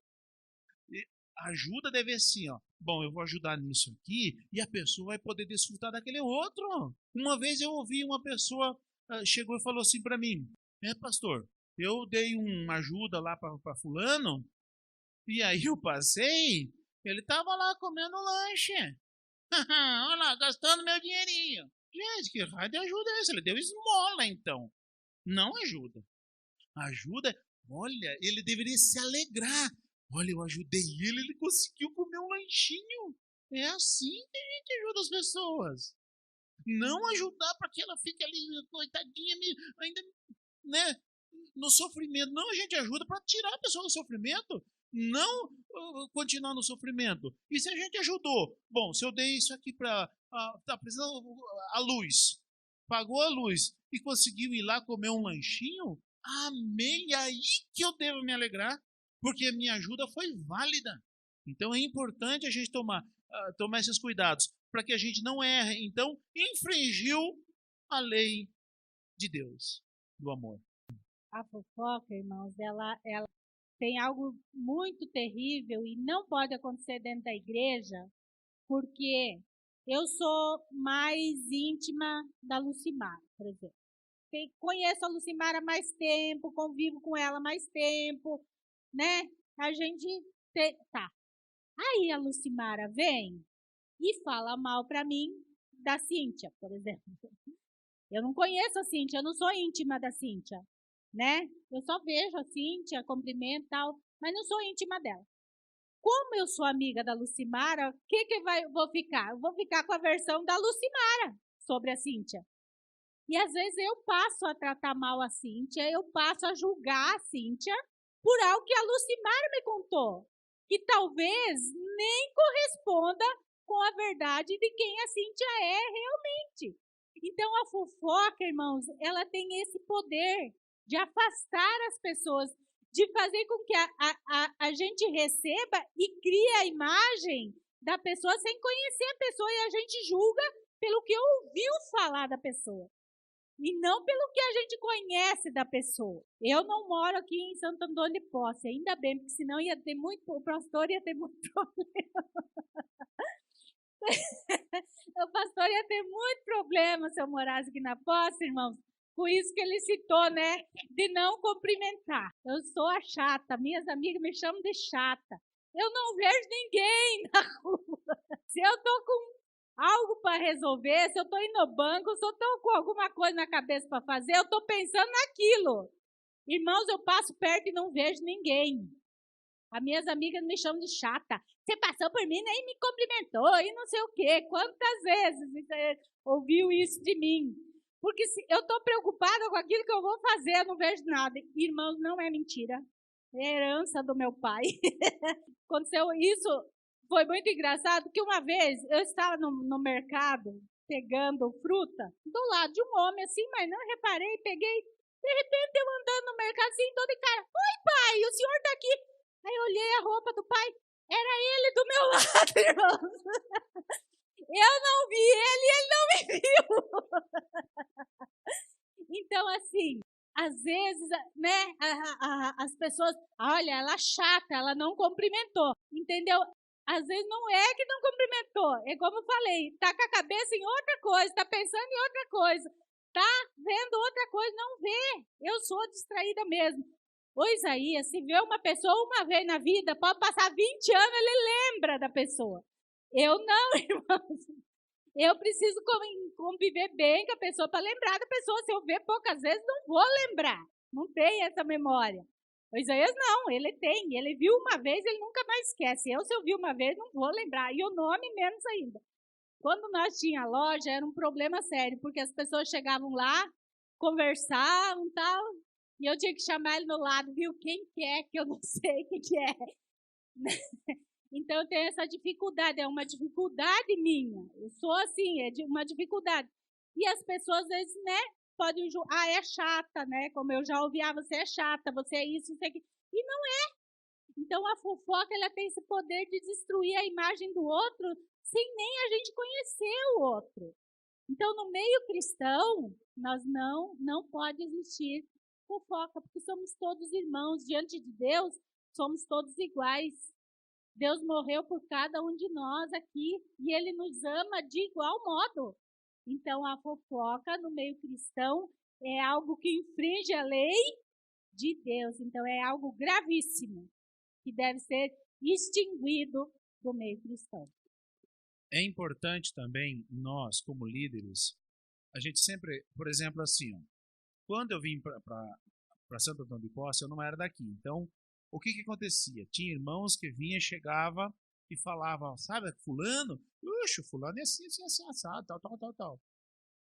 A ajuda deve ser assim, ó. Bom, eu vou ajudar nisso aqui e a pessoa vai poder desfrutar daquele outro. Uma vez eu ouvi uma pessoa chegou e falou assim para mim, pastor, eu dei uma ajuda lá para fulano e aí eu passei, ele tava lá comendo lanche. Olha lá, gastando meu dinheirinho. Gente, que raio de ajuda é essa? Ele deu esmola, então. Não ajuda. Ajuda, olha, ele deveria se alegrar. Olha, eu ajudei ele conseguiu comer um lanchinho. É assim que a gente ajuda as pessoas. Não ajudar para que ela fique ali, coitadinha, ainda, né, no sofrimento. Não, a gente ajuda para tirar a pessoa do sofrimento. Não continuar no sofrimento. E se a gente ajudou? Bom, se eu dei isso aqui para... tá precisando a luz. Pagou a luz e conseguiu ir lá comer um lanchinho? Amém! Aí que eu devo me alegrar, porque a minha ajuda foi válida. Então é importante a gente tomar esses cuidados, para que a gente não erre. Então, infringiu a lei de Deus, do amor. A fofoca, irmãos, ela tem algo muito terrível e não pode acontecer dentro da igreja, porque eu sou mais íntima da Lucimara, por exemplo. Conheço a Lucimara há mais tempo, convivo com ela há mais tempo, né? A gente tá. Aí a Lucimara vem e fala mal para mim da Cíntia, por exemplo. Eu não conheço a Cíntia, eu não sou íntima da Cíntia, né? Eu só vejo a Cíntia, cumprimento e tal, mas não sou íntima dela. Como eu sou amiga da Lucimara, vou ficar? Eu vou ficar com a versão da Lucimara sobre a Cíntia. E às vezes eu passo a tratar mal a Cíntia, eu passo a julgar a Cíntia por algo que a Lucimara me contou, que talvez nem corresponda com a verdade de quem a Cíntia é realmente. Então a fofoca, irmãos, ela tem esse poder de afastar as pessoas, de fazer com que a gente receba e crie a imagem da pessoa sem conhecer a pessoa e a gente julga pelo que ouviu falar da pessoa. E não pelo que a gente conhece da pessoa. Eu não moro aqui em Santo Antônio de Posse, ainda bem, porque senão o pastor ia ter muito problema. O pastor ia ter muito problema se eu morasse aqui na Posse, irmãos. Por isso que ele citou, né, de não cumprimentar. Eu sou a chata, minhas amigas me chamam de chata. Eu não vejo ninguém na rua. Se eu tô com algo para resolver, se eu estou indo no banco, se eu estou com alguma coisa na cabeça para fazer, eu estou pensando naquilo. Irmãos, eu passo perto e não vejo ninguém. As minhas amigas me chamam de chata. Você passou por mim, nem me cumprimentou e não sei o quê. Quantas vezes você ouviu isso de mim? Porque se eu estou preocupada com aquilo que eu vou fazer, eu não vejo nada. Irmãos, não é mentira. É herança do meu pai. Aconteceu isso. Foi muito engraçado que uma vez eu estava no mercado pegando fruta do lado de um homem assim, mas não reparei, peguei. De repente eu andando no mercado assim, todo de cara. Oi, pai, o senhor tá aqui. Aí eu olhei a roupa do pai, era ele do meu lado, irmãos. Eu não vi ele não me viu. Então, assim, às vezes, né, as pessoas, olha, ela é chata, ela não cumprimentou, entendeu? Às vezes não é que não cumprimentou, é como eu falei, tá com a cabeça em outra coisa, tá pensando em outra coisa, tá vendo outra coisa, não vê. Eu sou distraída mesmo. O Isaías, se vê uma pessoa uma vez na vida, pode passar 20 anos, ele lembra da pessoa. Eu não, irmãos. Eu preciso conviver bem com a pessoa para lembrar da pessoa. Se eu ver poucas vezes, não vou lembrar. Não tem essa memória. O Isaías não, ele tem. Ele viu uma vez, ele nunca mais esquece. Se eu vi uma vez, não vou lembrar. E o nome menos ainda. Quando nós tínhamos a loja, era um problema sério, porque as pessoas chegavam lá, conversavam e tal, e eu tinha que chamar ele no lado, viu? Quem que é, que eu não sei o que é. Então, eu tenho essa dificuldade, é uma dificuldade minha. Eu sou assim, é uma dificuldade. E as pessoas, às vezes, né, podem julgar, é chata, né? Como eu já ouvi, você é chata, você é isso, você é aquilo. E não é. Então, a fofoca, ela tem esse poder de destruir a imagem do outro sem nem a gente conhecer o outro. Então, no meio cristão, nós não pode existir fofoca, porque somos todos irmãos. Diante de Deus, somos todos iguais. Deus morreu por cada um de nós aqui e Ele nos ama de igual modo. Então, a fofoca no meio cristão é algo que infringe a lei de Deus. Então, é algo gravíssimo que deve ser extinguido do meio cristão. É importante também, nós, como líderes, a gente sempre, por exemplo, assim, ó, quando eu vim para Santo Antônio de Posse, eu não era daqui. Então, o que acontecia? Tinha irmãos que vinha, chegava e falava, sabe, fulano? Puxa, fulano é assim, assado, tal.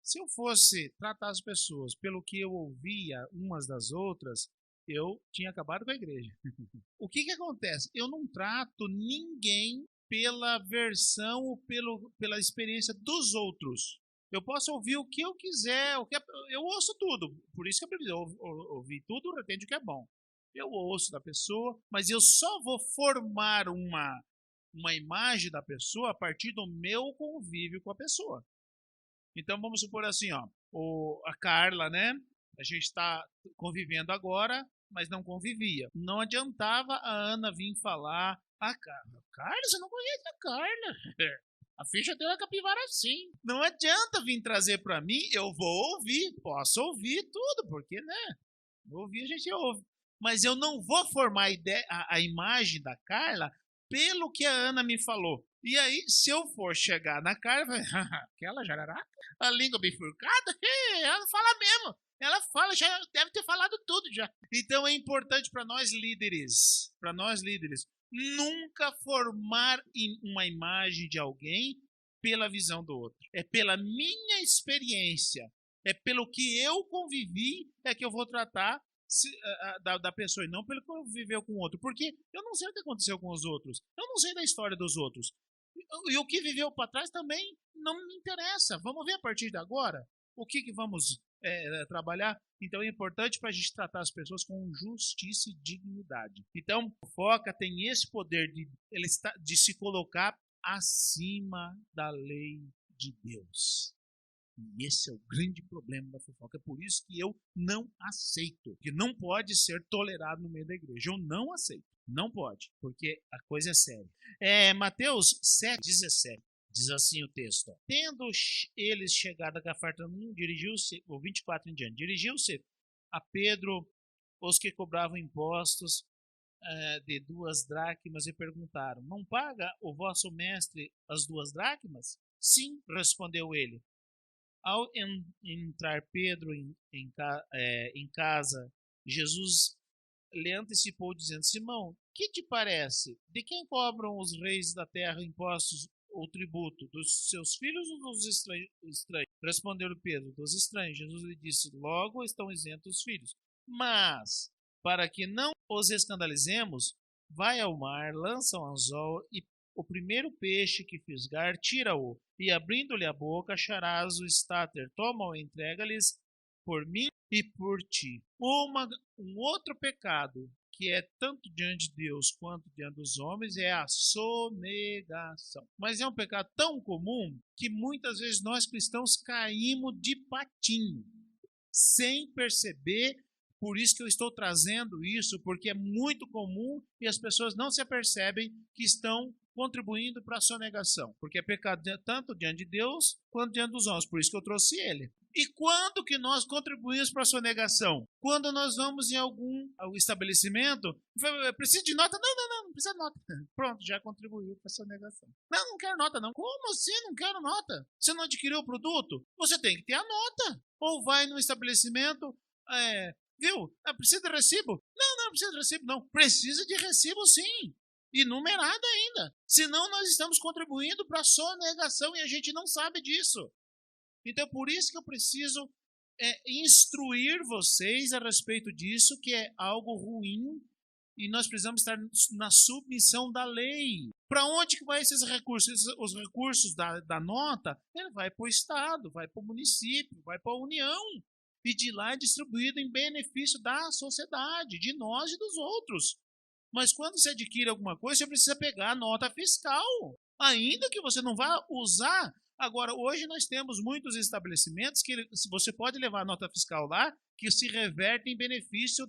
Se eu fosse tratar as pessoas pelo que eu ouvia umas das outras, eu tinha acabado com a igreja. O que acontece? Eu não trato ninguém pela versão ou pela experiência dos outros. Eu posso ouvir o que eu quiser, eu ouço tudo. Por isso que eu ouvi tudo, retende o que é bom. Eu ouço da pessoa, mas eu só vou formar uma imagem da pessoa a partir do meu convívio com a pessoa. Então vamos supor assim, ó, a Carla, né? A gente está convivendo agora, mas não convivia. Não adiantava a Ana vir falar, Carla, você não conhece a Carla. A ficha dela é capivara sim. Não adianta vir trazer para mim, eu vou ouvir, posso ouvir tudo, porque, né? Ouvir a gente ouve. Mas eu não vou formar a imagem da Carla pelo que a Ana me falou. E aí, se eu for chegar na Carla, aquela jararaca, a língua bifurcada, ela não fala mesmo. Ela fala, já deve ter falado tudo já. Então é importante para nós líderes, nunca formar uma imagem de alguém pela visão do outro. É pela minha experiência, é pelo que eu convivi, é que eu vou tratar da pessoa, e não pelo que eu viveu com o outro. Porque eu não sei o que aconteceu com os outros, eu não sei da história dos outros. E o que viveu para trás também não me interessa. Vamos ver a partir de agora o que vamos trabalhar. Então é importante para a gente tratar as pessoas com justiça e dignidade. Então, a fofoca tem esse poder de se colocar acima da lei de Deus. E esse é o grande problema da fofoca. É por isso que eu não aceito. Que não pode ser tolerado no meio da igreja. Eu não aceito. Não pode. Porque a coisa é séria. Mateus 7,17. Diz assim o texto. Ó. Tendo eles chegado a Cafarnaum, dirigiu-se, o 24 em diante, dirigiu-se a Pedro os que cobravam impostos de 2 dracmas e perguntaram, não paga o vosso mestre as 2 dracmas? Sim, respondeu ele. Ao entrar Pedro em casa, Jesus lhe antecipou dizendo, Simão, que te parece? De quem cobram os reis da terra impostos ou tributo? Dos seus filhos ou dos estranhos? Respondeu Pedro, dos estranhos. Jesus lhe disse, logo estão isentos os filhos. Mas, para que não os escandalizemos, vai ao mar, lança um anzol e o primeiro peixe que fisgar, tira-o, e abrindo-lhe a boca, acharás o estáter. Toma-o e entrega-lhes por mim e por ti. Um outro pecado, que é tanto diante de Deus quanto diante dos homens, é a sonegação. Mas é um pecado tão comum que muitas vezes nós cristãos caímos de patinho, sem perceber. Por isso que eu estou trazendo isso, porque é muito comum e as pessoas não se apercebem que estão contribuindo para a sonegação, porque é pecado tanto diante de Deus quanto diante dos homens, por isso que eu trouxe ele. E quando que nós contribuímos para a sonegação? Quando nós vamos em algum estabelecimento, precisa de nota? Não precisa de nota. Pronto, já contribuiu para a sonegação. Não quero nota não. Como assim não quero nota? Você não adquiriu o produto? Você tem que ter a nota. Ou vai no estabelecimento, viu? Precisa de recibo? Não precisa de recibo não. Precisa de recibo sim. E numerado ainda. Senão nós estamos contribuindo para a sonegação e a gente não sabe disso. Então, por isso que eu preciso instruir vocês a respeito disso, que é algo ruim, e nós precisamos estar na submissão da lei. Para onde que vai esses recursos? Os recursos da nota, ele vai para o Estado, vai para o município, vai para a União, e de lá é distribuído em benefício da sociedade, de nós e dos outros. Mas quando você adquire alguma coisa, você precisa pegar a nota fiscal, ainda que você não vá usar. Agora, hoje nós temos muitos estabelecimentos que você pode levar a nota fiscal lá, que se reverte em benefício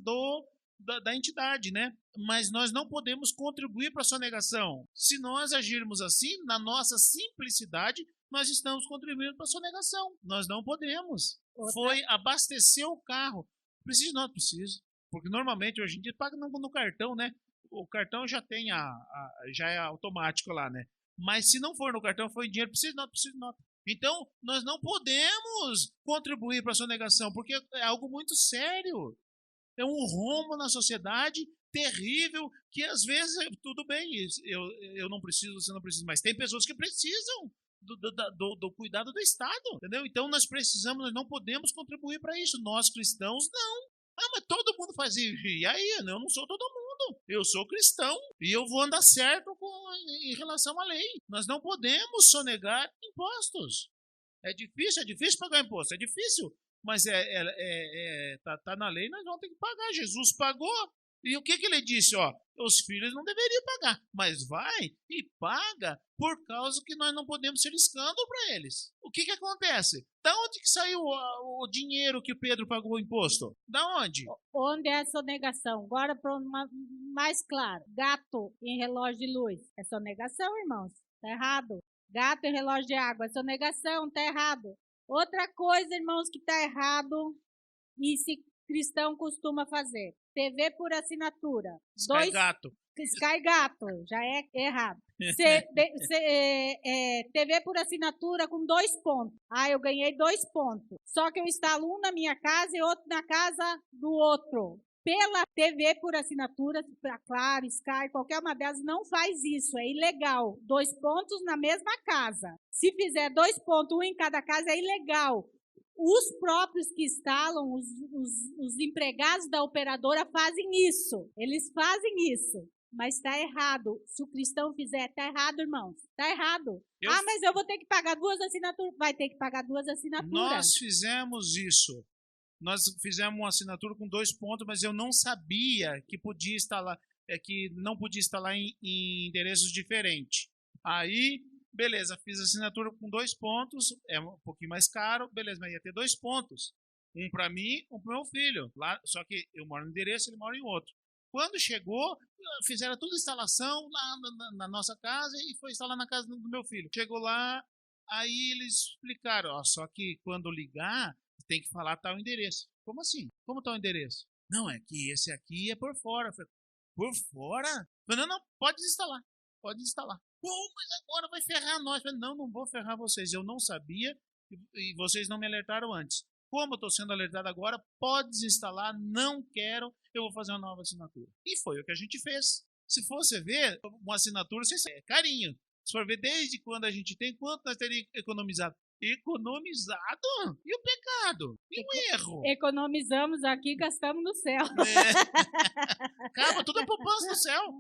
da entidade, né? Mas nós não podemos contribuir para a sonegação. Se nós agirmos assim, na nossa simplicidade, nós estamos contribuindo para a sonegação. Nós não podemos. Foi abastecer o carro. Precisa de nota? Precisa. Porque normalmente hoje em dia paga no cartão, né? O cartão já tem já é automático lá, né? Mas se não for no cartão, foi em dinheiro, precisa de nota. Então, nós não podemos contribuir para a sonegação, porque é algo muito sério. É um rombo na sociedade terrível, que às vezes, tudo bem, eu não preciso, você não precisa, mas tem pessoas que precisam do cuidado do Estado, entendeu? Então, nós não podemos contribuir para isso. Nós cristãos, não. Mas todo mundo faz isso. E aí, eu não sou todo mundo. Eu sou cristão e eu vou andar certo em relação à lei. Nós não podemos sonegar impostos. É difícil pagar imposto, é difícil. Mas tá na lei, nós vamos ter que pagar. Jesus pagou. E o que ele disse? Os filhos não deveriam pagar, mas vai e paga por causa que nós não podemos ser escândalo para eles. O que acontece? Da onde que saiu o dinheiro que o Pedro pagou o imposto? Da onde? Onde é a sonegação? Agora, para mais claro, gato em relógio de luz. É sonegação, irmãos? Tá errado. Gato em relógio de água. É sonegação, tá errado. Outra coisa, irmãos, que tá errado e se cristão costuma fazer. TV por assinatura. Sky Gato, já é errado. TV por assinatura com 2 pontos. Eu ganhei 2 pontos. Só que eu instalo um na minha casa e outro na casa do outro. Pela TV por assinatura, Claro, Sky, qualquer uma delas não faz isso, é ilegal. 2 pontos na mesma casa. Se fizer 2 pontos, um em cada casa, é ilegal. Os próprios que instalam, os empregados da operadora fazem isso. Eles fazem isso. Mas está errado. Se o cristão fizer, está errado, irmãos. Está errado. Mas eu vou ter que pagar 2 assinaturas. Vai ter que pagar 2 assinaturas. Nós fizemos isso. Nós fizemos uma assinatura com 2 pontos, mas eu não sabia que podia instalar, que não podia instalar em endereços diferentes. Aí, beleza, fiz a assinatura com 2 pontos, é um pouquinho mais caro, beleza, mas ia ter 2 pontos. Um para mim, um para o meu filho. Lá, só que eu moro no endereço, ele mora em outro. Quando chegou, fizeram toda a instalação lá na nossa casa e foi instalar na casa do meu filho. Chegou lá, aí eles explicaram, só que quando ligar, tem que falar tal endereço. Como assim? Como tal endereço? Não, é que esse aqui é por fora. Falei, por fora? Falei, não, pode instalar. Pode instalar. Pô, mas agora vai ferrar nós. Falei, não vou ferrar vocês. Eu não sabia e vocês não me alertaram antes. Como eu estou sendo alertado agora, pode desinstalar, não quero, eu vou fazer uma nova assinatura. E foi o que a gente fez. Se fosse ver, uma assinatura, é carinho. Se for ver desde quando a gente tem, quanto nós teríamos economizado? Economizado? E o pecado? E o erro? Economizamos aqui, gastamos no céu. Acaba tudo a poupança do céu.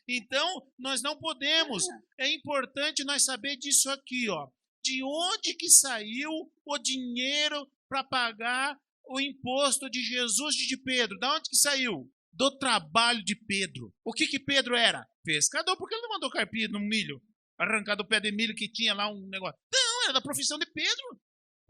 Então, nós não podemos. É importante nós saber disso aqui, De onde que saiu o dinheiro para pagar o imposto de Jesus e de Pedro? Da onde que saiu? Do trabalho de Pedro. O que Pedro era? Pescador. Por que ele não mandou carpir no milho? Arrancar do pé de milho que tinha lá um negócio. Não, era da profissão de Pedro.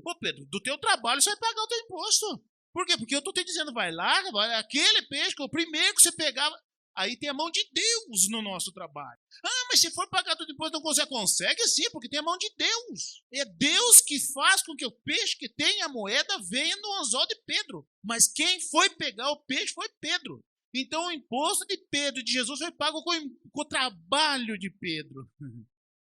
Pô, Pedro, do teu trabalho você vai pagar o teu imposto. Por quê? Porque eu tô te dizendo, vai lá, aquele peixe, o primeiro que você pegava, Aí tem a mão de Deus no nosso trabalho. Ah, mas se for pagar tudo depois não consegue. Consegue sim, porque tem a mão de Deus. É Deus que faz com que o peixe que tem a moeda venha no anzol de Pedro. Mas quem foi pegar o peixe foi Pedro. Então o imposto de Pedro e de Jesus foi pago com o trabalho de Pedro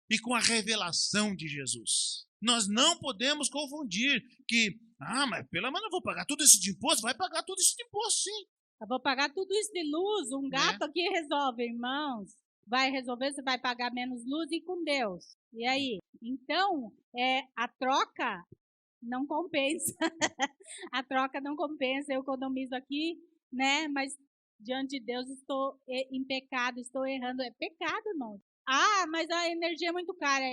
e com a revelação de Jesus. Nós não podemos confundir que, mas pelo menos eu vou pagar tudo isso de imposto, vai pagar tudo isso de imposto sim. Eu vou pagar tudo isso de luz, um gato aqui resolve, irmãos. Vai resolver, você vai pagar menos luz e com Deus. E aí? Então, a troca não compensa. A troca não compensa, eu economizo aqui, né? Mas diante de Deus estou em pecado, estou errando. É pecado, irmão. Mas a energia é muito cara.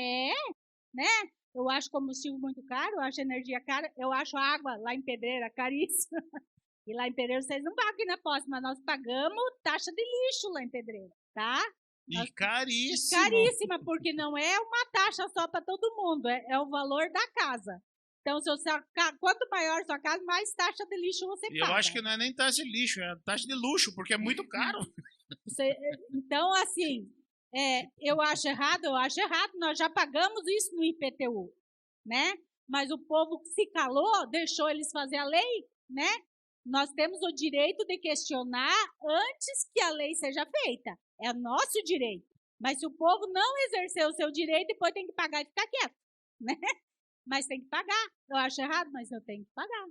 Né? Eu acho combustível muito caro, eu acho energia cara, eu acho água lá em Pedreira caríssima. E lá em Pedreira vocês não pagam aqui na posse, mas nós pagamos taxa de lixo lá em Pedreira, tá? E caríssima. Caríssima, porque não é uma taxa só para todo mundo, é o valor da casa. Então, quanto maior a sua casa, mais taxa de lixo você paga. Eu acho que não é nem taxa de lixo, é taxa de luxo, porque é muito caro. Então, assim, eu acho errado, nós já pagamos isso no IPTU, né? Mas o povo se calou, deixou eles fazer a lei, né? Nós temos o direito de questionar antes que a lei seja feita. É nosso direito. Mas se o povo não exercer o seu direito, depois tem que pagar e ficar quieto, né? Mas tem que pagar. Eu acho errado, mas eu tenho que pagar.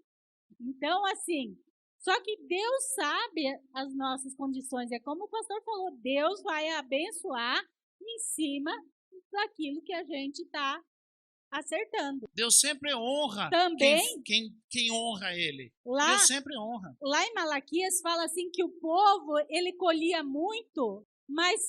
Então, assim, só que Deus sabe as nossas condições. É como o pastor falou, Deus vai abençoar em cima daquilo que a gente está acertando. Deus sempre honra também quem honra ele. Lá, Deus sempre honra. Lá em Malaquias fala assim que o povo, ele colhia muito, mas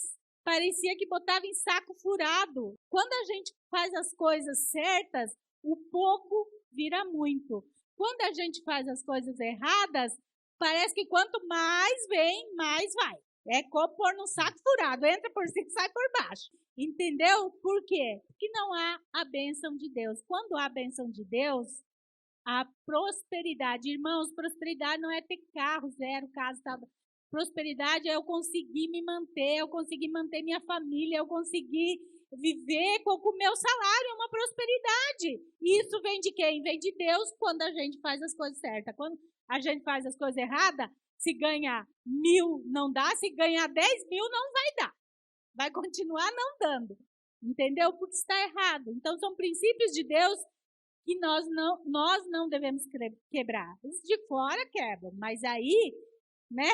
parecia que botava em saco furado. Quando a gente faz as coisas certas, o pouco vira muito. Quando a gente faz as coisas erradas, parece que quanto mais vem, mais vai. É como pôr num saco furado, entra por cima e sai por baixo. Entendeu? Por quê? Porque não há a bênção de Deus. Quando há a bênção de Deus, a prosperidade. Irmãos, prosperidade não é ter carro, zero, casa, tal. Prosperidade é eu conseguir me manter, eu conseguir manter minha família, eu conseguir viver com o meu salário, é uma prosperidade. E isso vem de quem? Vem de Deus quando a gente faz as coisas certas. Quando a gente faz as coisas erradas, se ganhar 1.000 não dá, se ganhar 10.000 não vai dar. Vai continuar não dando. Entendeu? Porque está errado. Então, são princípios de Deus que nós não devemos quebrar. Os de fora quebram, mas aí, né,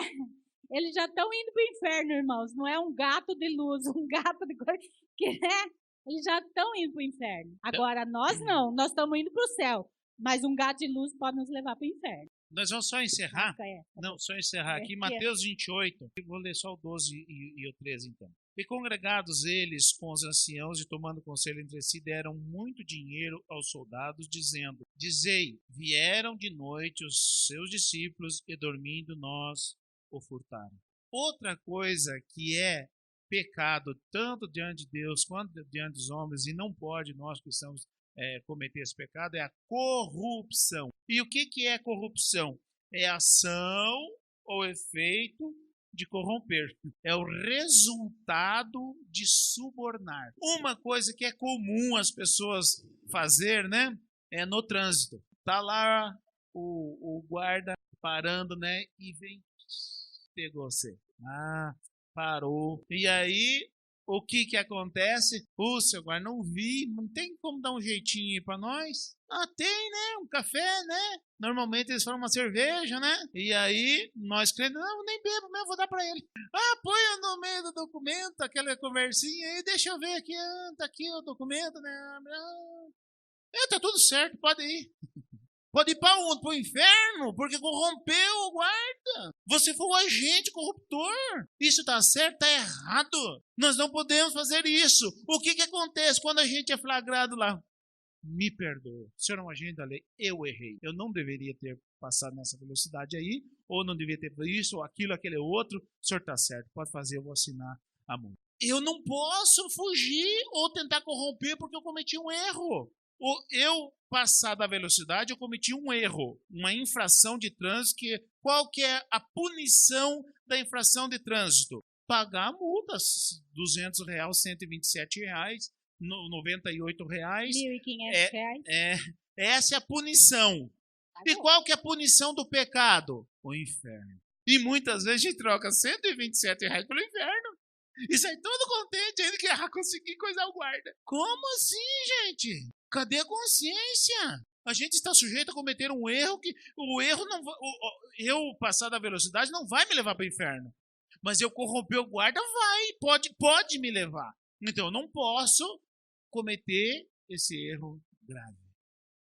eles já estão indo para o inferno, irmãos. Não é um gato de luz, um gato de coisa, que, né, eles já estão indo para o inferno. Agora, nós não, nós estamos indo para o céu, mas um gato de luz pode nos levar para o inferno. Nós vamos só encerrar, só encerrar aqui, Mateus 28, vou ler só o 12 e o 13 então. E congregados eles com os anciãos e tomando conselho entre si, deram muito dinheiro aos soldados, dizendo, dizei, vieram de noite os seus discípulos e dormindo nós o furtaram. Outra coisa que é pecado tanto diante de Deus quanto diante dos homens, e não pode nós cristãos cometer esse pecado, é a corrupção. E o que é corrupção? É ação ou efeito de corromper. É o resultado de subornar. Uma coisa que é comum as pessoas fazer, né? É no trânsito. Tá lá o guarda parando, né? E vem, pegou você. Parou. E aí, o que acontece? Seu guarda, não vi, não tem como dar um jeitinho aí pra nós? Tem, né? Um café, né? Normalmente eles falam uma cerveja, né? E aí, nós crentes, não, nem bebo mesmo, vou dar pra ele. Põe no meio do documento, aquela conversinha aí, deixa eu ver aqui, tá aqui o documento, né? Tá tudo certo, pode ir. Pode ir para onde? Para o inferno? Porque corrompeu o guarda. Você foi um agente corruptor. Isso está certo? Está errado. Nós não podemos fazer isso. O que acontece quando a gente é flagrado lá? Me perdoa. O senhor é um agente da lei. Eu errei. Eu não deveria ter passado nessa velocidade aí. Ou não deveria ter feito isso, ou aquilo, aquele outro. O senhor está certo. Pode fazer, eu vou assinar a multa. Eu não posso fugir ou tentar corromper porque eu cometi um erro. Eu passar da velocidade, eu cometi um erro, uma infração de trânsito. Qual que é a punição da infração de trânsito? Pagar a multa, R$200, R$127, R$98. R$1.500. Essa é a punição. E qual que é a punição do pecado? O inferno. E muitas vezes a gente troca R$127 pelo inferno. E sai todo contente ainda que consegui coisar o guarda. Como assim, gente? Cadê a consciência? A gente está sujeito a cometer um erro que o erro não vai, eu passar da velocidade não vai me levar para o inferno. Mas eu corromper o guarda pode me levar. Então eu não posso cometer esse erro grave.